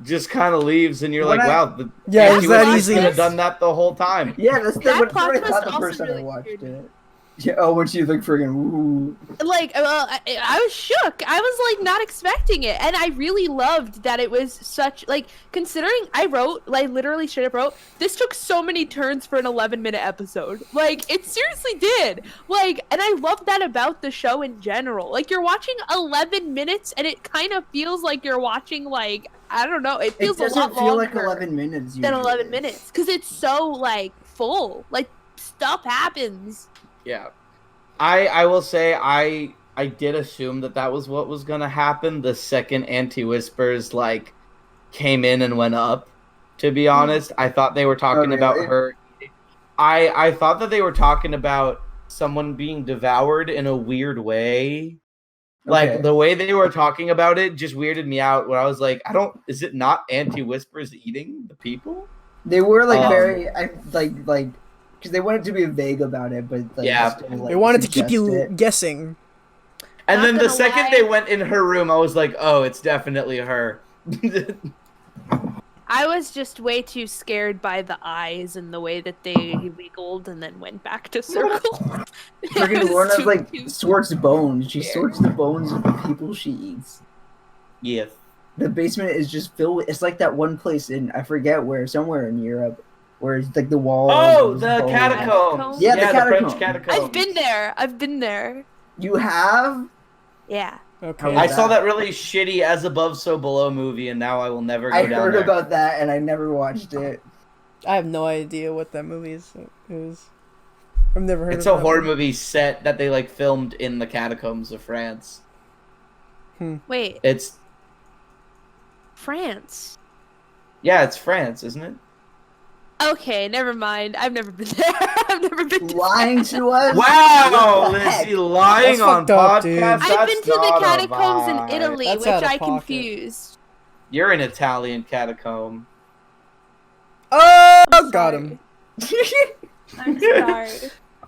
just kind of leaves, and you're When like, I- wow. Yeah, it was he that was easy? Could have done that the whole time. Yeah, that's That what plot I twist thought the also first time I really watched weird. it. Yeah. Oh, when she like friggin' ooh. Like, well, I was shook. I was like not expecting it, and I really loved that it was such like considering I wrote like literally straight up wrote this took so many turns for an 11-minute episode. Like it seriously did. Like, and I love that about the show in general. Like you're watching 11 minutes, and it kind of feels like you're watching like I don't know. It It feels a doesn't lot feel like longer 11 minutes. than Usually. 11 minutes because it's so like full. Like stuff happens. Yeah. I will say I did assume that was what was gonna happen the second Anti-Whispers like came in and went up. To be honest, I thought they were talking about really? her. I thought that they were talking about someone being devoured in a weird way. Like Okay. the way they were talking about it just weirded me out. Where I was like, is it not Anti-Whispers eating the people? They were like Um, like because they wanted to be vague about it, but like, Yeah. still, like, They wanted to keep suggest you it. guessing. And Not then the gonna second lie. they went in her room, I was like, oh, it's definitely her. I was just way too scared by the eyes and the way that they wiggled and then went back to circle. I Freaking was Lorna's too- like too- sorts bones. She scared. sorts the bones of the people she eats. Yes. The basement is just filled with. It's like that one place in I forget where, somewhere in Europe, where it's like the wall. Oh, is the bones. catacombs. Yeah, the French catacombs. catacombs. I've been there. I've been there. You have? Yeah. Okay. I saw that really shitty As Above, So Below movie, and now I will never go I down heard there. about that and I never watched it. I have no idea what that movie is. I've never heard It's of a that horror one. movie set that they like filmed in the catacombs of France. Wait, It's France. Yeah, it's France, isn't it? Okay, never mind. I've never been there. I've never been to Lying to us. Wow, What the heck? Lizzy lying That's on fucked up, dude. podcast. I've been That's to the not a catacombs in vibe. Italy, That's which out of I pocket. confused. You're an Italian catacomb. Oh, I'm got sorry. him. I'm sorry.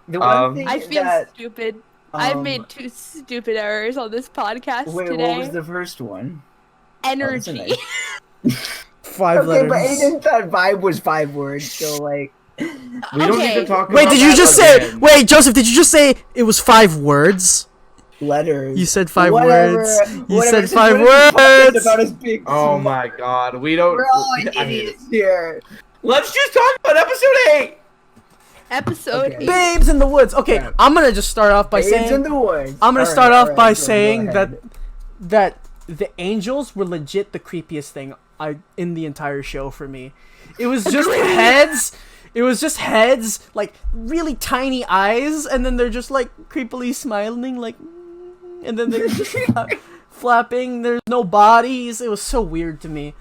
The one thing I feel that, stupid. I've um, made 2 stupid errors on this podcast Wait, today. what was the first one? Energy. nice- 5 Okay, letters. but Aiden thought vibe was 5 words, so like. We don't need to Okay. talk Wait, about did you that just say? again. Wait, Joseph, did you just say it was 5 words? Letters. You said 5 Whatever, words. You whatever, said since 5 we're in this podcast words. About us being Oh smart, my god, we don't. We're all I hate idiots it. here. Let's just talk about episode 8. Episode Okay. 8. Babes in the woods. Okay, Yeah. I'm gonna just start off by Babes in saying the woods. I'm gonna All start right, off all by right, go saying ahead. that the angels were legit the creepiest thing in the entire show for me. It was just heads. It was just heads, like really tiny eyes, and then they're just like creepily smiling, like, and then they're just flapping. There's no bodies. It was so weird to me.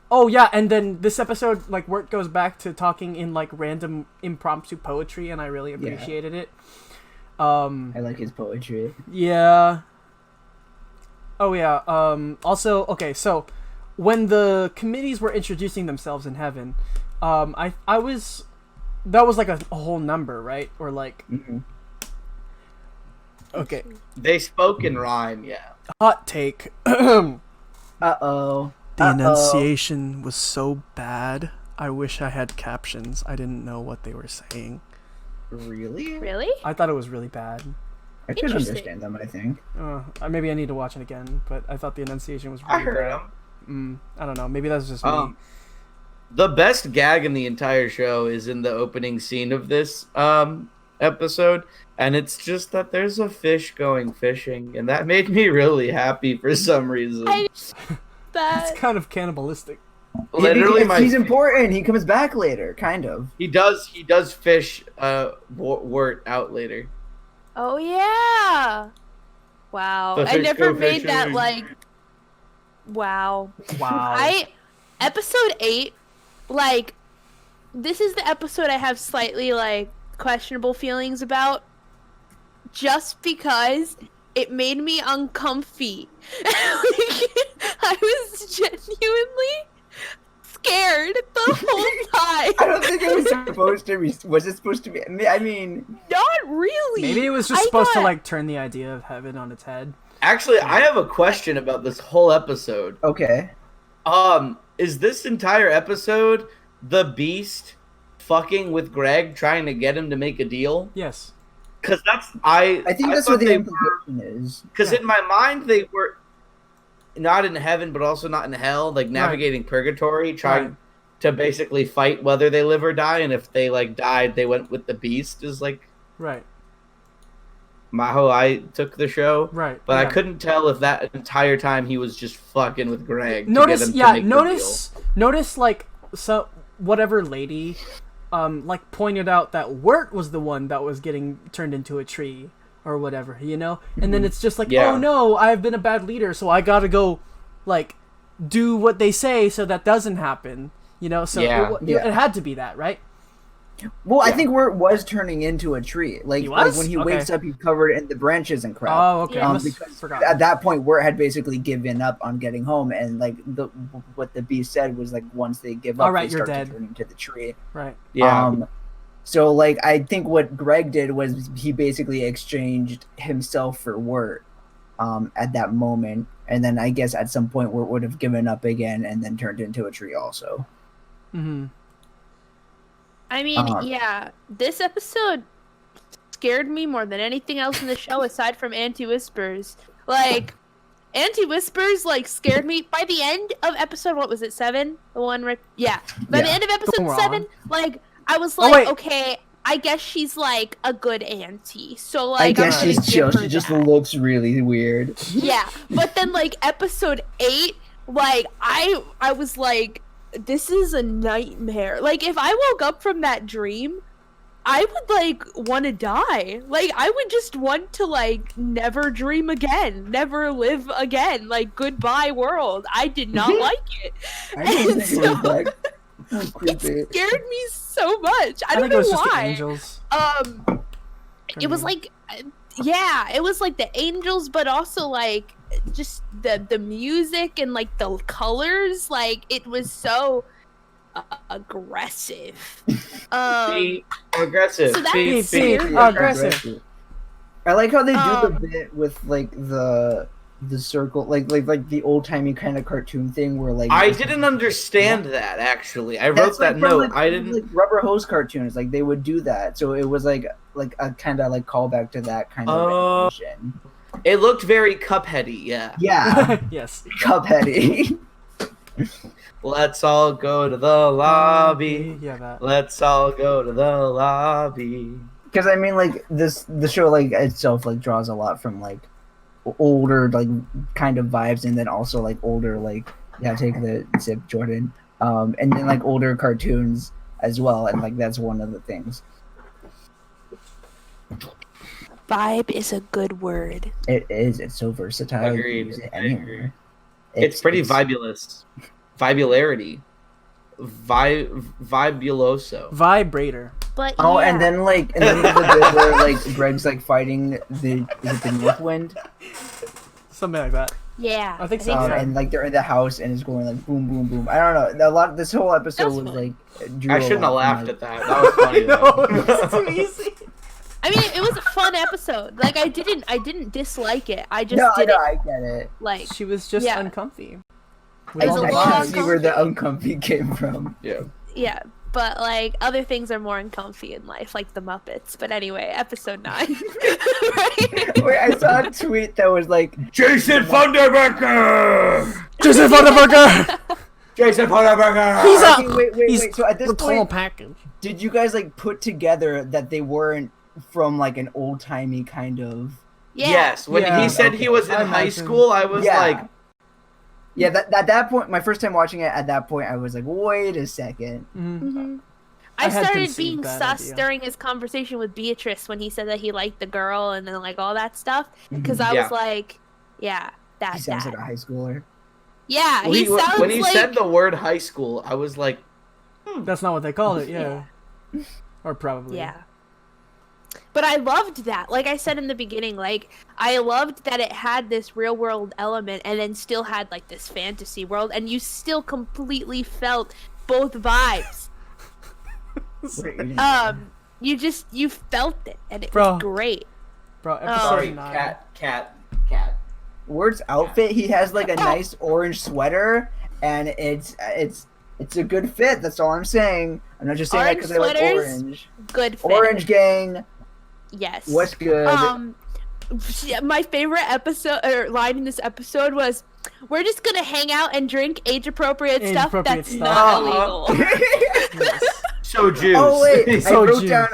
Oh yeah, and then this episode, like, Wirt goes back to talking in like random impromptu poetry, and I really appreciated it. I like his poetry. Yeah. Oh yeah. Also, okay. So, when the committees were introducing themselves in heaven, I was, that was like a whole number, right? Or like, Mhm. okay. They spoke in rhyme, yeah. Hot take. The Uh-oh. enunciation was so bad. I wish I had captions. I didn't know what they were saying. Really? Really? I thought it was really bad. I could Interesting. understand them, I think. Maybe I need to watch it again, but I thought the enunciation was really I heard bad. him. I don't know. Maybe that's just me. The best gag in the entire show is in the opening scene of this episode, and it's just that there's a fish going fishing, and that made me really happy for some reason. That It's kind of cannibalistic. Literally, He's important. He comes back later, kind of. he does fish Wirt out later. Oh yeah. Wow. The I fish never go made that fishing. like wow. Wow. Episode 8, like, this is the episode I have slightly like questionable feelings about, just because it made me uncomfy. I was genuinely scared the whole time. I don't think it was supposed to be. Was it supposed to be? I mean, Not really. Maybe it was just I supposed to thought- like turn the idea of heaven on its head. Actually, I have a question about this whole episode. okay. Is this entire episode the Beast fucking with Greg, trying to get him to make a deal? Yes. Because I think that's thought what the they implication is. Because in my mind, they were not in heaven, but also not in hell, like navigating purgatory, trying Right. to basically fight whether they live or die. And if they like died, they went with the beast. Is like Right. how I took the show. Right. But I yeah. couldn't tell if that entire time he was just fucking with Greg. to Notice, get him to yeah. make the Notice, like, so whatever lady, like pointed out that Wirt was the one that was getting turned into a tree or whatever, you know. And then it's just like, Yeah. oh no, I've been a bad leader, so I gotta go, like, do what they say so that doesn't happen, you know. So Yeah. it had to be that, right? Well, I think Wirt was turning into a tree. Like, He was? when he Okay. wakes up, he's covered in the branches and crap. Oh, okay. Yeah. I must Because forgot. at that point, Wirt had basically given up on getting home, and like what the beast said was like, once they give up, All right, they you're start dead. to turn into the tree. Right. Yeah. So like, I think what Greg did was he basically exchanged himself for Wirt, at that moment, and then I guess at some point Wirt would have given up again, and then turned into a tree also. Mm-hmm. I mean, yeah, this episode scared me more than anything else in the show aside from Anti-Whispers. Like, Anti-Whispers, like, scared me. By the end of episode, what was it, 7? The one right... Yeah. By the Yeah. end of Don't episode wrong. 7, like, I was Oh, like, wait. okay, I guess she's, like, a good auntie. So, I like, I'm guess gonna she's give chill. her She just that. looks really weird. Yeah, but then like episode 8, like I was like, this is a nightmare. Like if I woke up from that dream, I would like want to die. Like I would just want to like never dream again, never live again. Like goodbye world. I did not like it. I didn't And think it was so- that creepy. It scared me so much. I I don't think know it was just the why. angels. It was like, yeah, it was like the angels, but also like just the music and like the colors. Like it was so aggressive. Be aggressive. So that Be- scared be- me. Aggressive. I like how they do the Um, bit with like the circle, like the old timey kind of cartoon thing where like I didn't understand that actually. I wrote That's, like, that from, note. like, I didn't. like rubber hose cartoons. Like they would do that, so it was like a kind of like callback to that kind of Oh. animation. It looked very Cupheady. Yeah. Yeah, Yes. Cupheady. Let's all go to the lobby. Yeah, that. Let's all go to the lobby. Because I mean, like the show like itself like draws a lot from like older like kind of vibes, and then also like older like take the sip, Jordan, and then like older cartoons as well, and like that's one of the things. Vibe is a good word. It is. It's so versatile. You can Agreed. use it I anywhere. agree. It's pretty vibulous. Vibularity. Vibuloso. Vibrator. But Oh, yeah. and then there's the bit where like Greg's like fighting is it the Northwind? Something like that. Yeah, I think so. so. And like they're in the house and it's going like boom, boom, boom. I don't know. This whole episode That's was fun. like. drew I a shouldn't have lot laughed from, at that. That was funny. No, though. it's too easy. I mean, it was a fun episode. Like I didn't dislike it. I just No, didn't I get it. like. She was just Yeah. uncomfy. It was a I little can see where the uncomfy. uncomfy came from. Yeah. Yeah, but like other things are more uncomfy in life, like the Muppets. But anyway, episode 9. Right? Wait, I saw a tweet that was like, Jason Funderburker! Jason Funderburker! Jason Funderburker! He's up! wait. He's So at this the total point, package. did you guys like put together that they weren't from like an old timey kind of? Yeah. Yes, when Yeah, he said he was in I high imagine. school, I was Yeah. like, Yeah, at that point, my first time watching it, at that point, I was like, wait a second. Mhm. I I had started conceived being that sus idea. during his conversation with Beatrice when he said that he liked the girl and then like all that stuff. Because I Yeah. was like, yeah, He that's sounds that. like a high schooler. Yeah, when he he, sounds when he like. said the word high school, I was like, That's not what they call it, yeah. Or probably. Yeah. But I loved that. Like I said in the beginning, like I loved that it had this real world element and then still had like this fantasy world and you still completely felt both vibes. You felt it and it Bro. was great. Bro, episode sorry, 9. cat. Word's outfit, he has like a nice orange sweater, and it's a good fit. That's all I'm saying. I'm not just saying that Orange because I like sweaters? orange. Good fit. Orange gang, Yes. what's good? My favorite episode or line in this episode was, "We're just gonna hang out and drink age-appropriate stuff Age-appropriate that's stuff. not Uh-huh. illegal." So Jews. Oh wait, So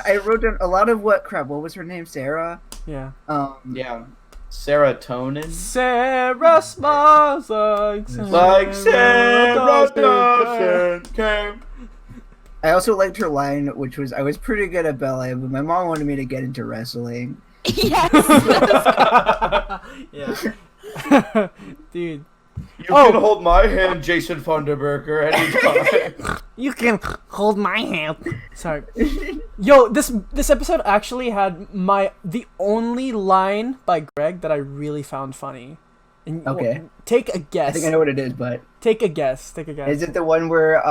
I wrote down a lot of what was her name? Sarah. Yeah. Yeah. Serotonin. Sarah smiles Like serotonin came. I also liked her line, which was, "I was pretty good at ballet, but my mom wanted me to get into wrestling." Yes. Yeah. Dude, You Oh. can hold my hand, Jason Funderburker, anytime. you can hold my hand. Sorry. Yo, this episode actually had the only line by Greg that I really found funny. And, Okay. Take a I guess. think I know what it is, but Take a guess. Take a guess. is it the one where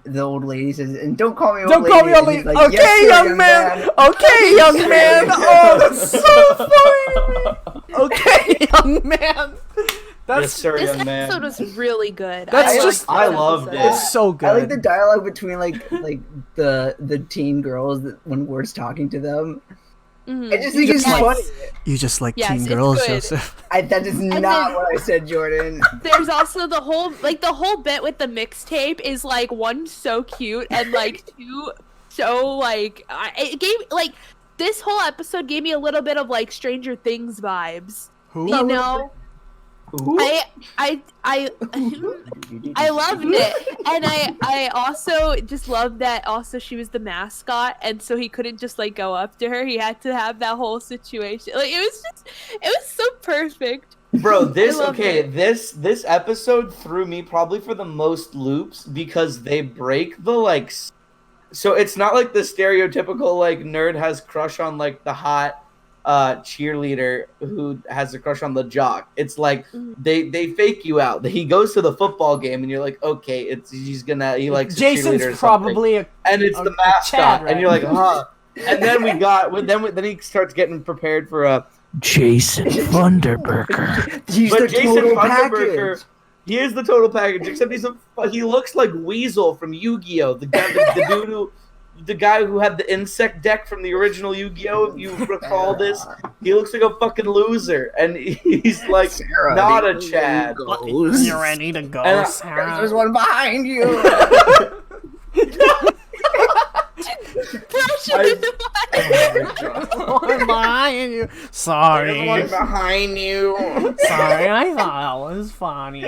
the old lady says, "And don't call me old Don't lady"? call me old and he's lady. like, Okay, "Yes, sir, young man. Okay, young man. Oh, that's so funny. Okay, young man. That's Yes, sir, This young man. episode was really good. That's liked just- this I loved episode. it. it's so good. I like the dialogue between like the teen girls when Ward's talking to them. Mhm. I just think it's Yes. funny. You just like Yes, teen it's girls, good. Joseph. That is not then- what I said, Jordan. There's also the whole bit with the mixtape is like one so cute and like two so like it gave like this whole episode gave me a little bit of like Stranger Things vibes. Who? You know? I loved it, and I also just loved that. Also, she was the mascot, and so he couldn't just like go up to her. He had to have that whole situation. Like it was so perfect. Bro, this episode threw me probably for the most loops because they break the like. So it's not like the stereotypical like nerd has crush on like the hot cheerleader who has a crush on the jock. It's like they fake you out. He goes to the football game and you're like, okay, he likes Jason's probably and it's the mascot, Chad, right? and you're like, huh. And then then he starts getting prepared for a Jason Funderburger. He's but the Jason total Funderburker, package. he is the total package, except he looks like Weasel from Yu-Gi-Oh! The dude who. The guy who had the insect deck from the original Yu-Gi-Oh! If you recall this, he looks like a fucking loser, and he's like Sarah, not a Chad. You ready to go, And Sarah? There's one behind you. One behind you. Sorry. There's one behind you. Sorry, I thought that was funny.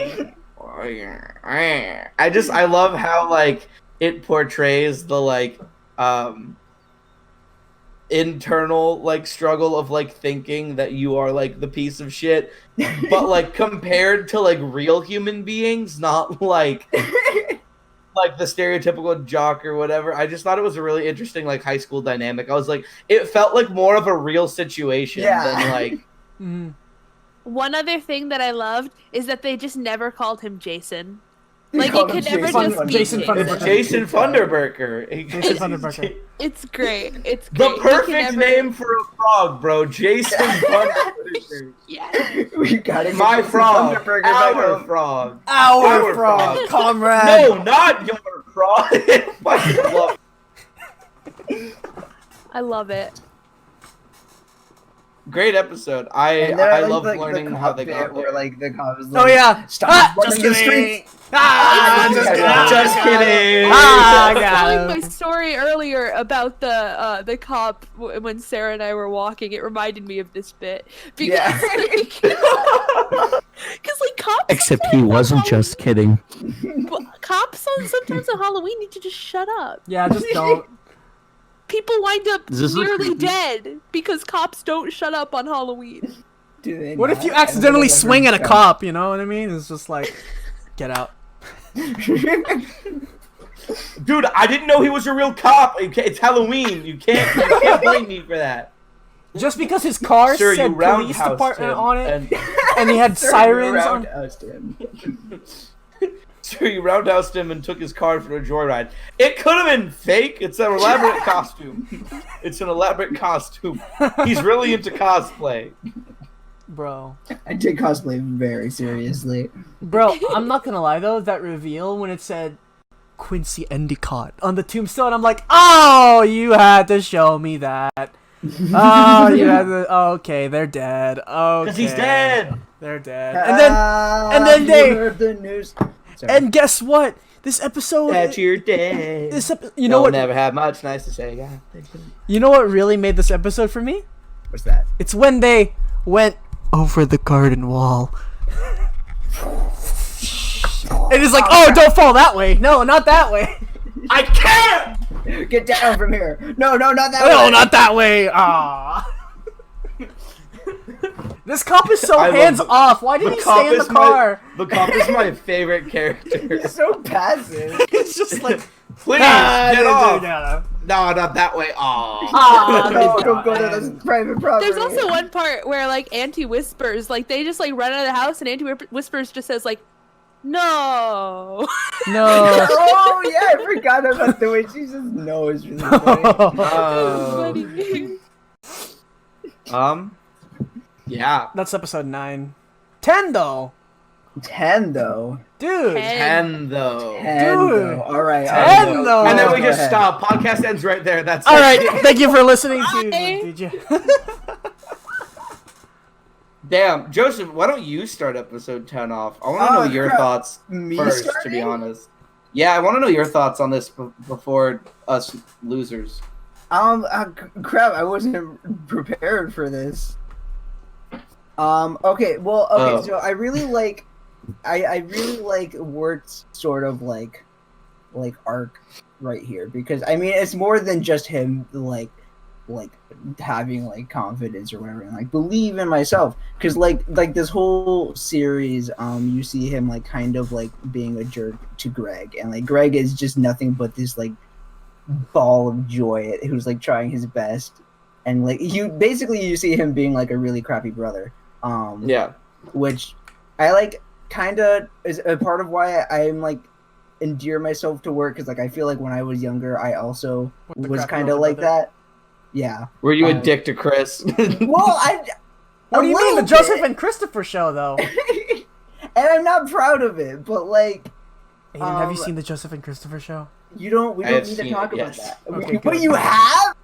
I love how like it portrays the like internal like struggle of like thinking that you are like the piece of shit, but like compared to like real human beings, not like like the stereotypical jock or whatever. I just thought it was a really interesting like high school dynamic. I was like, it felt like more of a real situation than like. One other thing that I loved is that they just never called him Jason. They Like called it could him never Jason just be Jason Jason. Funderburker. It's Jason Funderburker. Jason Funderburker. It's great. It's The great. perfect name for a frog, bro. Jason Funderburker. Yeah. We gotta get My Jason frog. Funderburker Our back home. frog. Our frog, comrade. No, not your frog. Fucking love. I love it. Great episode. I love learning how they got where there. like the cop is like, Oh yeah. Stop Just running the kidding. streets. Just kidding. Ah, I I was got telling my him. story earlier about the cop when Sarah and I were walking. It reminded me of this bit because Yeah. because like cops. Except he wasn't just kidding. Cops sometimes on Halloween need to just shut up. Yeah, just don't. People wind up Is this like nearly creepy? dead because cops don't shut up on Halloween. Do they What if not? you accidentally I've never swing at a done- cop? You know what I mean? It's just like, get out. Dude, I didn't know he was a real cop. It's Halloween. You can't blame me for that. Just because his car Sir, you said police roundhoused department him, on it, and and he had Sir, you sirens on. roundhoused him. Sir, you roundhoused him and took his car for a joyride. It could have been fake. It's an elaborate costume. It's an elaborate costume. He's really into cosplay. Bro, I take cosplay very seriously. I'm not gonna lie though. That reveal when it said Quincy Endicott on the tombstone, I'm like, oh, you had to show me that. Oh, you had to. Oh, okay, they're dead. Okay, Because he's dead. They're dead. And then You they. heard the news. Sorry. And guess what? This episode. That you're dead. You know what? Never had much nice to say. Yeah. You know what really made this episode for me? What's that? It's when they went over the garden wall. And it's like, oh, don't fall that way. No, not that way. I can't. Get down from here. No, not that No, way. not that way. Ah. This cop is so I love hands the- off. Why did he stay in the car? The cop is my favorite character. He's so passive. It's just like, Please ah, get off. no. No, not that way. Aw. Ah, No, don't go to this private property. There's also one part where like Auntie whispers, like they just like run out of the house and Auntie whispers just says like, no. No. Oh yeah, I forgot about the way she says no is really funny. Yeah. That's episode 9. 10 though. 10 though. Dude. 10 though. 10 Dude. though. All right. 10 though. And then we Go just ahead. stop. Podcast ends right there. That's All it. right. Thank you for listening to Bye. DJ. Damn, Joseph, why don't you start episode 10 off? I want to know your crap. thoughts Me first, to starting? be honest. Yeah, I want to know your thoughts on this before us losers. Crap, I wasn't prepared for this. Okay. Well. Okay. Oh. So I really like. I really like Wirt's sort of like arc right here because I mean it's more than just him like having like confidence or whatever and like believe in myself because like this whole series you see him like kind of like being a jerk to Greg and like Greg is just nothing but this like ball of joy who's like trying his best and like you see him being like a really crappy brother Yeah. which I like kind of is a part of why I'm like endear myself to work because like I feel like when I was younger I also The was crappy kind of older like brother. that. Yeah. Were you a Um, dick to Chris? Well, What do you mean, the little Joseph bit. and Christopher show, though? and I'm not proud of it, but like Aiden, have you seen the Joseph and Christopher show? we don't I have need to seen talk it, about yes. that. Okay, What good. you have?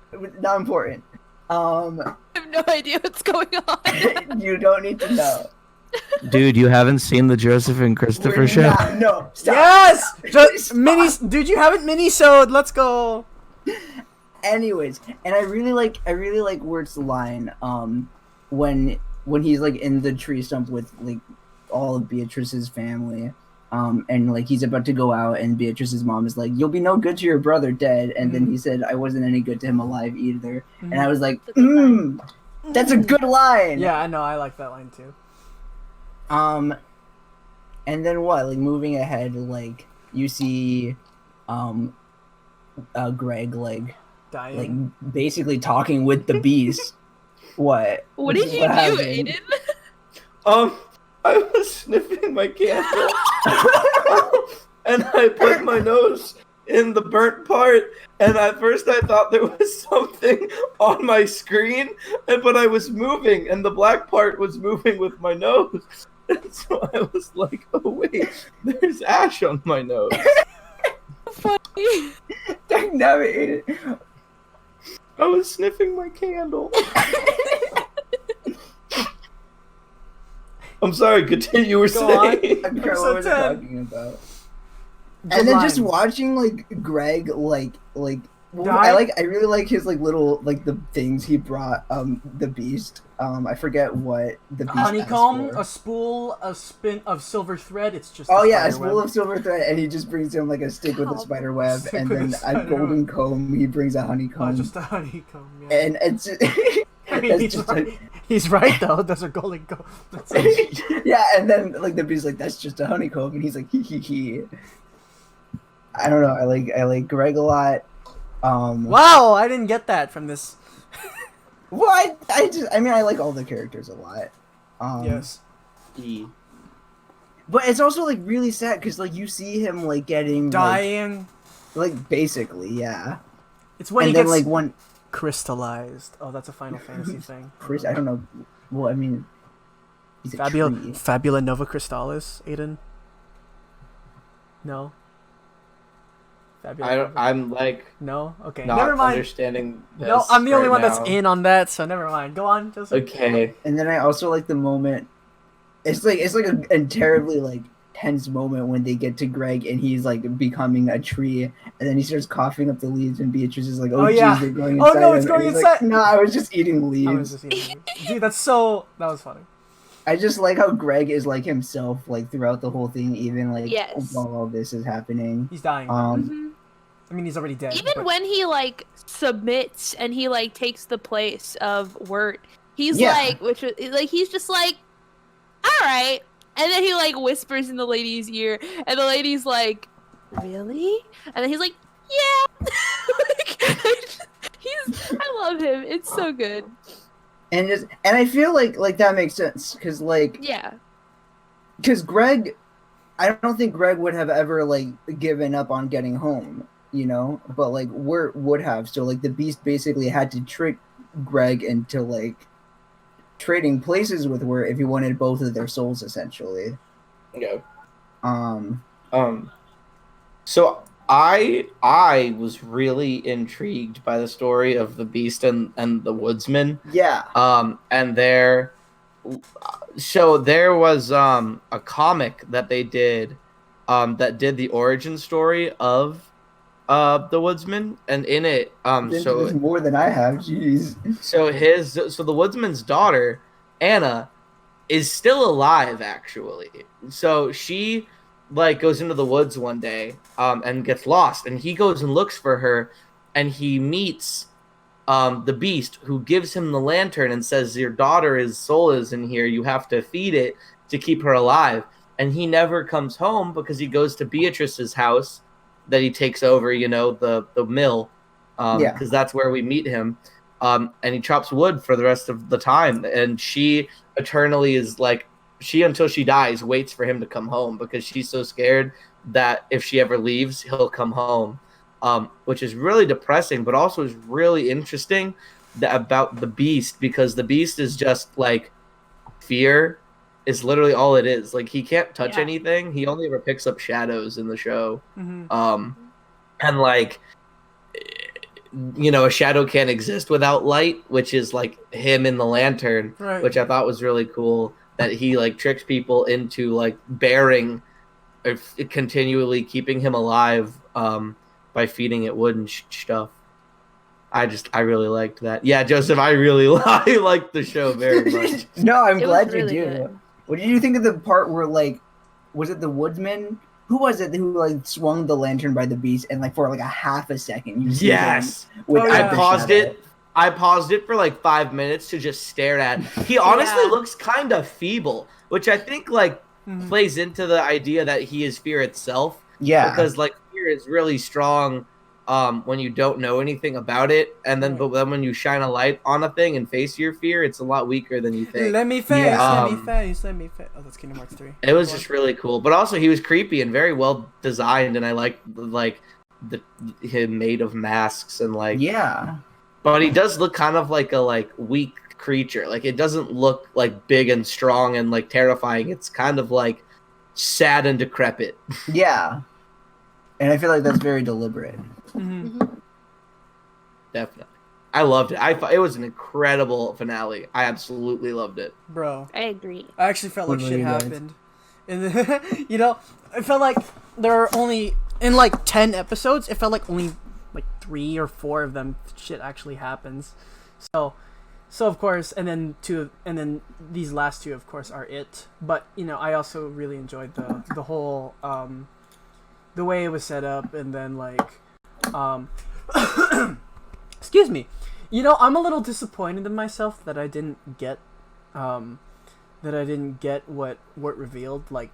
Not important. I have no idea what's going on. You don't need to know. Dude, you haven't seen the Joseph and Christopher We're show? not. No. Stop. Yes! Stop. Mini, dude, you haven't mini-sewed. Let's go. Anyways, and I really like Wirt's line when he's like in the tree stump with like all of Beatrice's family and like he's about to go out and Beatrice's mom is like you'll be no good to your brother dead and then he said I wasn't any good to him alive either and I was like that's a good line. Yeah, I know. I like that line, too. And then what? Like moving ahead, like you see Greg like Dying. basically talking with the beast. What? What did you do, happened? Aiden? I was sniffing my candle, and I put my nose in the burnt part, and at first I thought there was something on my screen, but I was moving, and the black part was moving with my nose. And so I was like, oh wait, there's ash on my nose. Funny. I never ate it. I was sniffing my candle. I'm sorry, continue. You were Go on. saying. I forgot Episode what we're 10. talking about. Good And then just line. watching like Greg well, Die? I really like his like little like the things he brought the beast. I forget what the beast Honeycomb, asked for. a spool, a spin of silver thread. It's just Oh a yeah, a spider spool web. of silver thread, and he just brings him like a stick with a Come. spider web, Stick and with a then a spider golden comb. He brings a honeycomb, Oh, just a honeycomb. Yeah. and it's I mean, that's he's just right. He's right though. Those are golden comb. That's it. yeah, and then like the beast's like that's just a honeycomb, and he's like hee. I don't know. I like Greg a lot. Wow, I didn't get that from this. Well, I mean I like all the characters a lot. Yes. But it's also like really sad because like you see him like getting Dying. like basically yeah, It's when and he then gets like one crystallized. Oh, that's a Final Fantasy thing. Chris I don't know. Well, I mean, he's a Fabula tree. Fabula Nova Crystallis, Aiden? No? Fabula Nova? I'm like No? Okay. not Never mind. understanding this. No, I'm the only right one that's now. in on that, so never mind. Go on, Joseph. Okay. And then I also like the moment. It's like a terribly like tense moment when they get to Greg and he's like becoming a tree, and then he starts coughing up the leaves, and Beatrice is like, "Oh, Oh, yeah. geez, they're going Oh, inside." no, it's him," going and he's like, inside. no, I was just eating I was leaves. just eating. Dude, that was funny. I just like how Greg is like himself, like throughout the whole thing, even like Yes. while all this is happening. He's dying. though. Mhm. I mean, he's already dead. Even but- when he like submits and he like takes the place of Wirt, he's Yeah. like, he's just like, all right, and then he like whispers in the lady's ear, and the lady's like, really? And then he's like, yeah. I love him. It's so good. And I feel like that makes sense because Yeah. Greg, I don't think Greg would have ever like given up on getting home, you know, but like Wirt would have. So like the Beast basically had to trick Greg into like trading places with Wirt if he wanted both of their souls essentially. Yeah. Um So I was really intrigued by the story of the Beast and the Woodsman. yeah. And there was a comic that they did that did the origin story of the Woodsman, and in it There's more than I have, jeez. so the Woodsman's daughter, Anna, is still alive actually. So she like goes into the woods one day and gets lost, and he goes and looks for her, and he meets the beast, who gives him the lantern and says, your daughter's soul is in here, you have to feed it to keep her alive. And he never comes home because he goes to Beatrice's house that he takes over, you know, the mill, because that's where we meet him. And he chops wood for the rest of the time, and she eternally is like, she until she dies waits for him to come home, because she's so scared that if she ever leaves, he'll come home. Which is really depressing, but also is really interesting about the beast, because the beast is just like fear is literally all it is. Like, he can't touch anything. He only ever picks up shadows in the show. And like, you know, a shadow can't exist without light, which is like him in the lantern, which I thought was really cool, that he like tricks people into like bearing or continually keeping him alive by feeding it wood and stuff. I really liked that. Yeah, Joseph, I liked the show very much. No, I'm glad you really do. good. What did you think of the part where, like, was it the woodsman? Who was it who like swung the lantern by the beast, and like for like a half a second you see Yes. him without I the paused shadow. I paused it for like 5 minutes to just stare at. He honestly looks kind of feeble, which I think like plays into the idea that he is fear itself. Yeah. Because like fear is really strong when you don't know anything about it, and then but then when you shine a light on a thing and face your fear, it's a lot weaker than you think. Let me face, Yeah. let me face, let me face. Oh, that's Kingdom Hearts 3. It was just really cool, but also he was creepy and very well designed, and I liked him made of masks and like. Yeah. But he does look kind of like a weak creature. Like, it doesn't look like big and strong and like terrifying. It's kind of like sad and decrepit. Yeah. And I feel like that's very deliberate. Definitely. I loved it. It was an incredible finale. I absolutely loved it. Bro, I agree. I actually felt like What about shit you guys? happened. And you know, I felt like there are only, in like 10 episodes, it felt like only like 3 or 4 of them shit actually happens. So of course, and then these last 2 of course are it. But you know, I also really enjoyed the whole the way it was set up, and then like excuse me. You know, I'm a little disappointed in myself that I didn't get what revealed, like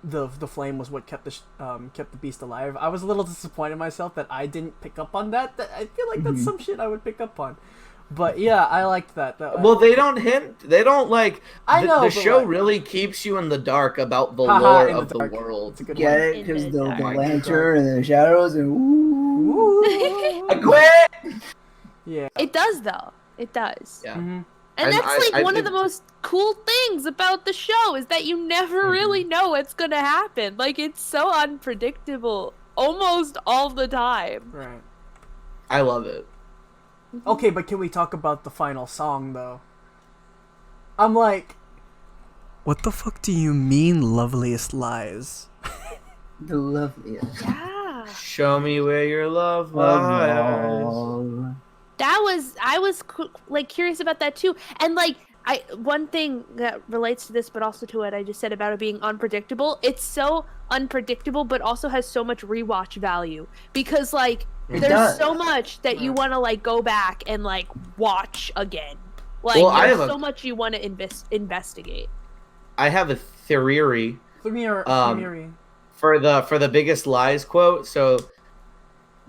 the flame was what kept the beast alive. I was a little disappointed in myself that I didn't pick up on that. I feel like that's some shit I would pick up on. But yeah, I liked that. Well, they don't hint. They don't like. I know, The but show like- really keeps you in the dark about the Haha, lore in the of the dark. world. It's a good Get one. it? Because In the the dark. lantern and the shadows and ooh. I quit. Yeah. It does though. It does. Yeah. Mhm. And that's like I one of did- the most cool things about the show is that you never really know what's gonna happen. Like, it's so unpredictable almost all the time. Right. I love it. Okay, but can we talk about the final song though? I'm like, what the fuck do you mean, loveliest lies? The loveliest. Yeah. Show me where your love lies. Love. I was like curious about that too. And like one thing that relates to this, but also to what I just said about it being unpredictable. It's so unpredictable, but also has so much rewatch value because like It there's does. so much that you want to like go back and like watch again. Like Well, I there's have a- so much you want to investigate. I have a theory Theory. for the biggest lies quote. So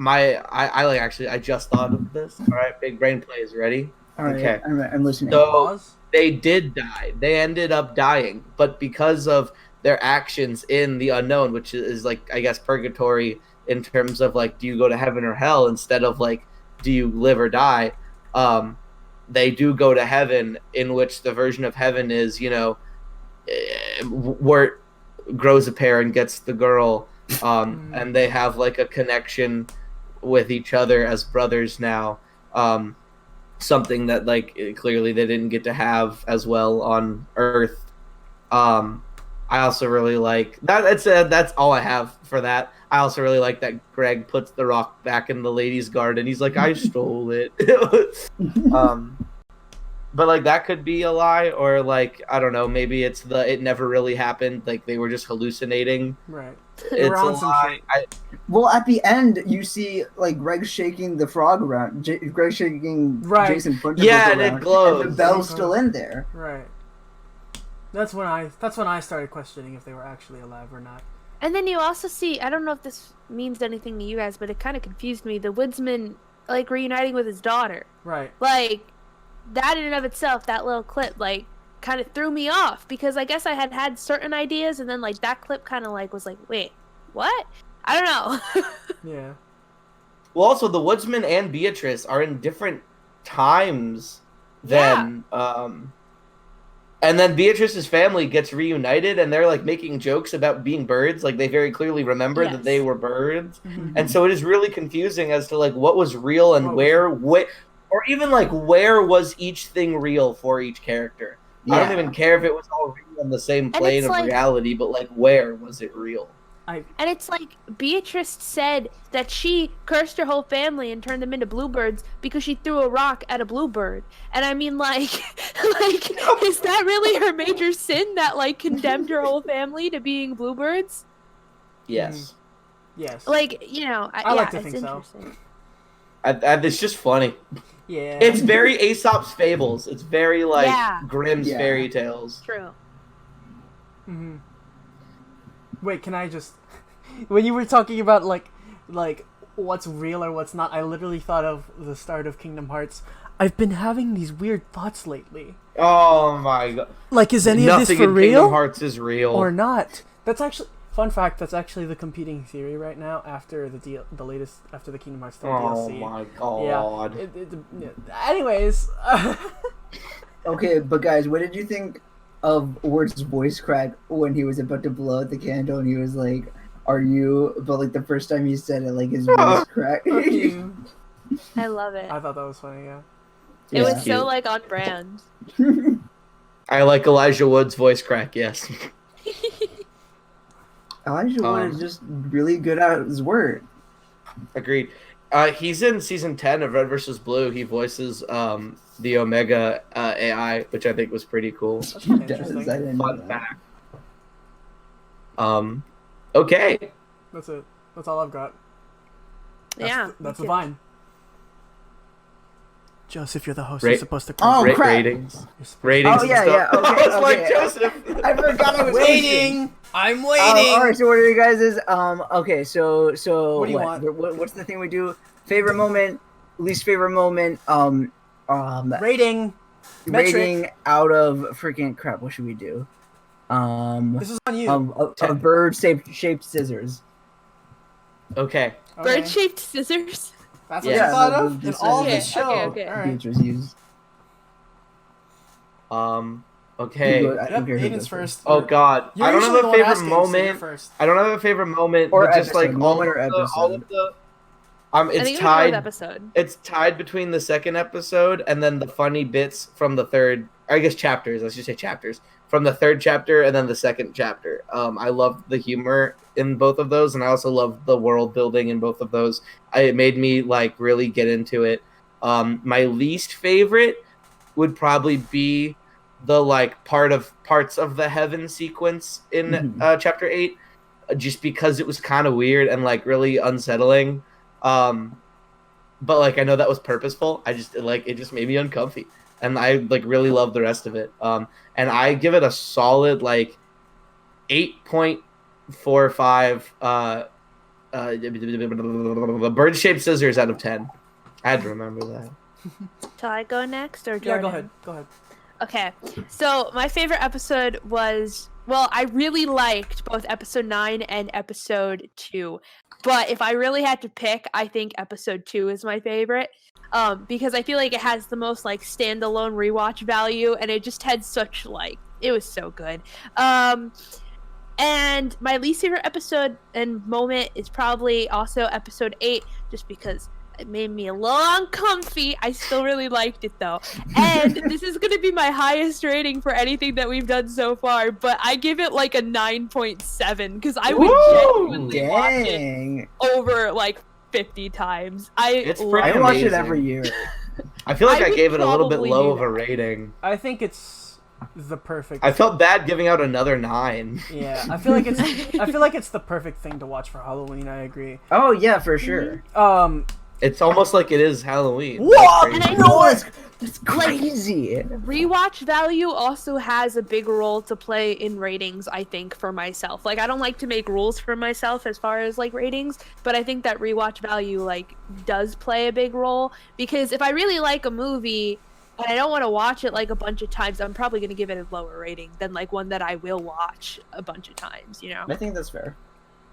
I like actually I just thought of this. All right, big brain plays. Ready? All right, Okay. I'm listening. So Pause. they did die. They ended up dying, but because of their actions in the unknown, which is like I guess purgatory in terms of like do you go to heaven or hell instead of like do you live or die, they do go to heaven, in which the version of heaven is, you know, Wirt grows a pair and gets the girl, and they have like a connection with each other as brothers now, something that like clearly they didn't get to have as well on Earth. I also really like that. That's all I have for that. I also really like that Greg puts the rock back in the ladies' garden. He's like, I stole it. but like that could be a lie, or like I don't know, maybe it never really happened, like they were just hallucinating. Right. It's We're a on some lie. shit. Well, at the end, you see like Greg shaking the frog around. Greg shaking Right. Jason Punterbook Yeah, and around, it glows. and the bell's still in there. Right. That's when I started questioning if they were actually alive or not. And then you also see, I don't know if this means anything to you guys, but it kind of confused me. The woodsman, like, reuniting with his daughter. Right. Like, that in and of itself, that little clip, like, kind of threw me off. Because I guess I had certain ideas, and then, like, that clip kind of, like, was like, wait, what? I don't know. Yeah. Well, also the woodsman and Beatrice are in different times than and then Beatrice's family gets reunited, and they're like making jokes about being birds. Like they very clearly remember that they were birds, and so it is really confusing as to like what was real and where, or even like where was each thing real for each character. Yeah. I don't even care if it was all real on the same plane of reality, but like where was it real? And it's like Beatrice said that she cursed her whole family and turned them into bluebirds because she threw a rock at a bluebird. And I mean, like, is that really her major sin that like condemned her whole family to being bluebirds? Yes. Yes. Like, you know, I like to think so. It's just funny. Yeah. It's very Aesop's fables. It's very like Grimm's fairy tales. True. Mm-hmm. Wait, can I just... When you were talking about, like what's real or what's not, I literally thought of the start of Kingdom Hearts. I've been having these weird thoughts lately. Oh my god. Like, is any of this for Nothing in real? Kingdom Hearts is real. Or not? That's actually... Fun fact, that's actually the competing theory right now after the latest... After the Kingdom Hearts 3 DLC. Oh my god. Yeah. Anyways... Okay, but guys, what did you think of Ward's voice crack when he was about to blow out the candle and he was like, "Are you?" But like the first time he said it, like his voice cracked. I love it. I thought that was funny, yeah. It was cute. so like on brand. I like Elijah Wood's voice crack, yes. Elijah Wood is just really good at his work. Agreed. He's in season 10 of Red vs. Blue. He voices the Omega AI, which I think was pretty cool. That's kinda interesting. I didn't know Fun that. fact. Okay. That's it. That's all I've got. Yeah. That's the me too. vine. Joseph, you're the host. You're supposed to Oh, close. crap. Ratings. Ratings. Oh, and yeah, stuff. yeah, okay, I was like, okay. Joseph. I forgot I was Waiting. I'm waiting. All right, so what are you guys' okay, so What do you want? what's the thing we do? Favorite moment, least favorite moment, Rating. rating out of freaking crap. What should we do? This is on you. A bird shaped scissors. Okay. Okay. Bird-shaped scissors. That's what Yeah. you thought of in Just all of okay, this show. okay. All right. Beatrice used. Okay. Who go- Yep, okay, who Aiden's goes first. Oh God, You're I don't usually have the a one favorite asking, so you're moment. first. I don't have a favorite moment, Or but just episode, like moment or all episode. of the. I It's think it was one tied. episode. It's tied between the second episode and then the funny bits from the third. I guess chapters. Let's just say chapters from the third chapter and then the second chapter. I love the humor in both of those, and I also love the world building in both of those. It made me like really get into it. My least favorite would probably be the like parts of the heaven sequence in chapter 8, just because it was kind of weird and like really unsettling. But like I know that was purposeful. I just like it just made me uncomfy, and I like really love the rest of it. And I give it a solid like 8.45 the bird-shaped scissors out of 10. I had to remember that. Shall I go next or Jordan? Yeah, go ahead. Go ahead. Okay, so my favorite episode was, well, I really liked both episode 9 and episode 2. But if I really had to pick, I think episode 2 is my favorite. Because I feel like it has the most like standalone rewatch value, and it just had such like, it was so good. And my least favorite episode and moment is probably also episode 8, just because it made me a little uncomfy. I still really liked it though. And this is going to be my highest rating for anything that we've done so far, but I give it like a 9.7 because I would genuinely watch it Dang. over like 50 times. It's love pretty I watch it amazing. every year. I feel like I I would gave it a little bit probably low do of a that. rating. I think it's the perfect. I felt bad giving out another 9. Yeah, I feel like it's the perfect thing to watch for Halloween. I agree. Oh yeah, for sure. It's almost like it is Halloween. What? That's And I crazy. know That's crazy. Rewatch value also has a big role to play in ratings, I think, for myself. Like, I don't like to make rules for myself as far as, like, ratings, but I think that rewatch value, like, does play a big role. Because if I really like a movie and I don't want to watch it, like, a bunch of times, I'm probably going to give it a lower rating than, like, one that I will watch a bunch of times, you know? I think that's fair.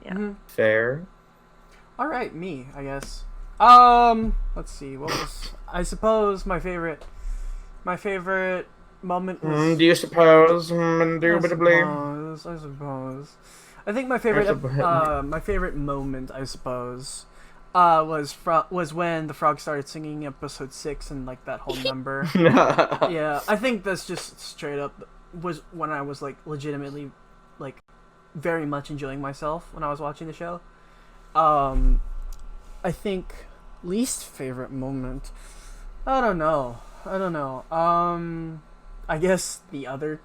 Mhm. Fair. All right, me, I guess. Let's see. What was I suppose my favorite moment was. Do you suppose? I Indubitably. suppose. I think my favorite my favorite moment, I suppose, was when the frog started singing episode 6 and like that whole number. Yeah, I think that's just straight up was when I was like legitimately like very much enjoying myself when I was watching the show. I think least favorite moment. I don't know. I guess the other,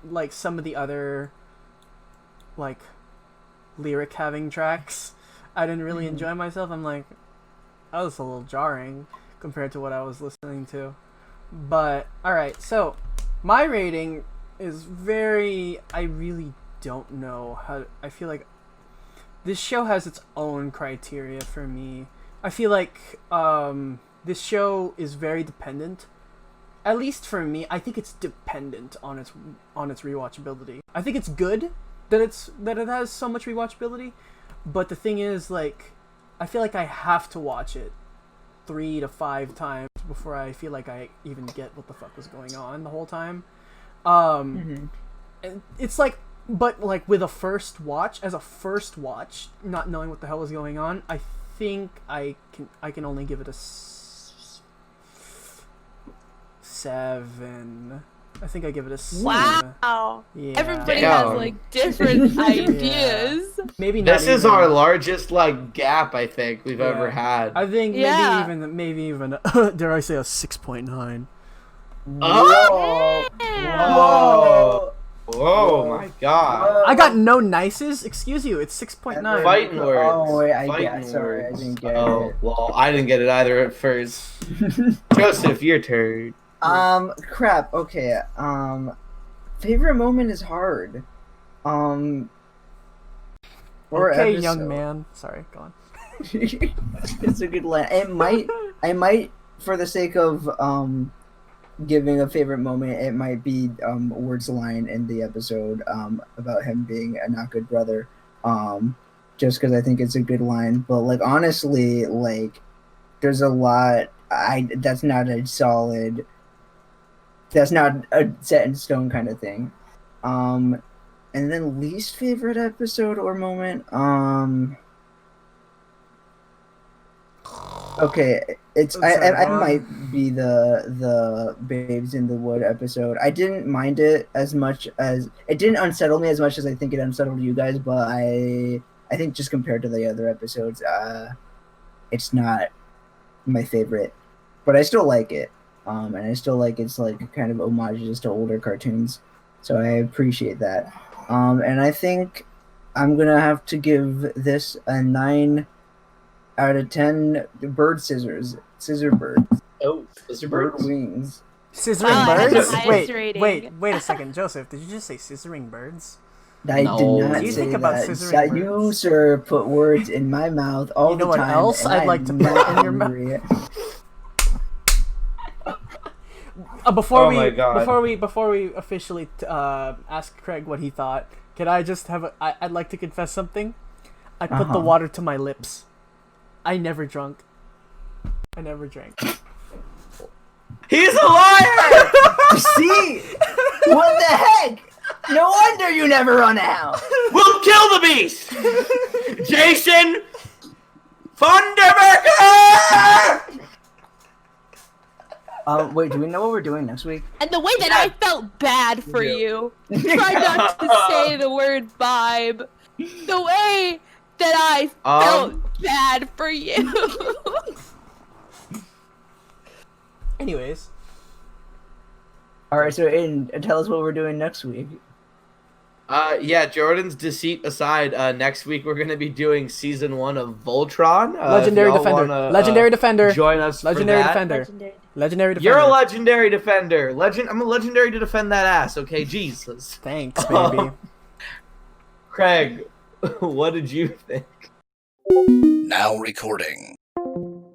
like some of the other, like, lyric having tracks. I didn't really enjoy myself. I'm like, that was a little jarring compared to what I was listening to. But all right, so my rating is very. I really don't know how. I feel like this show has its own criteria for me. I feel like this show is very dependent. At least for me, I think it's dependent on its rewatchability. I think it's good that it has so much rewatchability, but the thing is, like, I feel like I have to watch it 3 to 5 times before I feel like I even get what the fuck was going on the whole time. And it's like, but like with a first watch, not knowing what the hell is going on, I think I can only give it a 7. I think I give it a 7. Wow. Yeah. Everybody Damn. has, like, different ideas. Maybe not This is even- our largest like gap I think we've ever had. I think Yeah. maybe even dare I say a 6.9. Oh! Whoa. Whoa, my god. I got no nices. Excuse you. It's 6.9. Fighting words. Oh wait, I Fighting get. Sorry, I words. didn't get Oh, it. well, I didn't get it either at first. Joseph, your turn. Crap. Okay. Favorite moment is hard. Or Okay, episode. young man. Sorry, go on. It's a good line. I might, for the sake of giving a favorite moment, it might be Word's line in the episode about him being a not good brother. Just because I think it's a good line, but like honestly, like there's a lot. That's not a solid. That's not a set in stone kind of thing. And then least favorite episode or moment. Okay, it's I might be the Babes in the Wood episode. I didn't mind it as much as it didn't unsettle me as much as I think it unsettled you guys. But I think just compared to the other episodes, it's not my favorite, but I still like it. And I still like it's like kind of homages to older cartoons, so I appreciate that. And I think I'm gonna have to give this a 9 out of 10 scissor birds, Oh, those are bird birds. wings. Scissoring Wow, I had birds? the highest Wait, rating. wait a second, Joseph. Did you just say scissoring birds? I No. did not Do you say think about that. scissoring You, birds? sir, put words in my mouth all You know the what time. else and I'd I'm like to put not in your mouth? angry. Before Oh we my God. before we officially ask Craig what he thought, can I just have I'd like to confess something. I put the Uh-huh. water to my lips. I never drank. He's a liar! See? What the heck? No wonder you never run out. We'll kill the beast! Jason Funderburger! Wait, do we know what we're doing next week? And the way that I felt bad for you. Try not to say the word vibe. The way that I felt bad for you. Anyways, All right, so Aiden, tell us what we're doing next week. Yeah, Jordan's deceit aside, next week we're gonna be doing season 1 of Voltron. legendary if y'all defender, wanna, legendary defender, join us. legendary for that. defender, Legendary. legendary defender. You're a legendary defender. I'm a legendary to defend that ass. Okay, Jesus. Thanks, baby. Craig, what did you think? Now recording.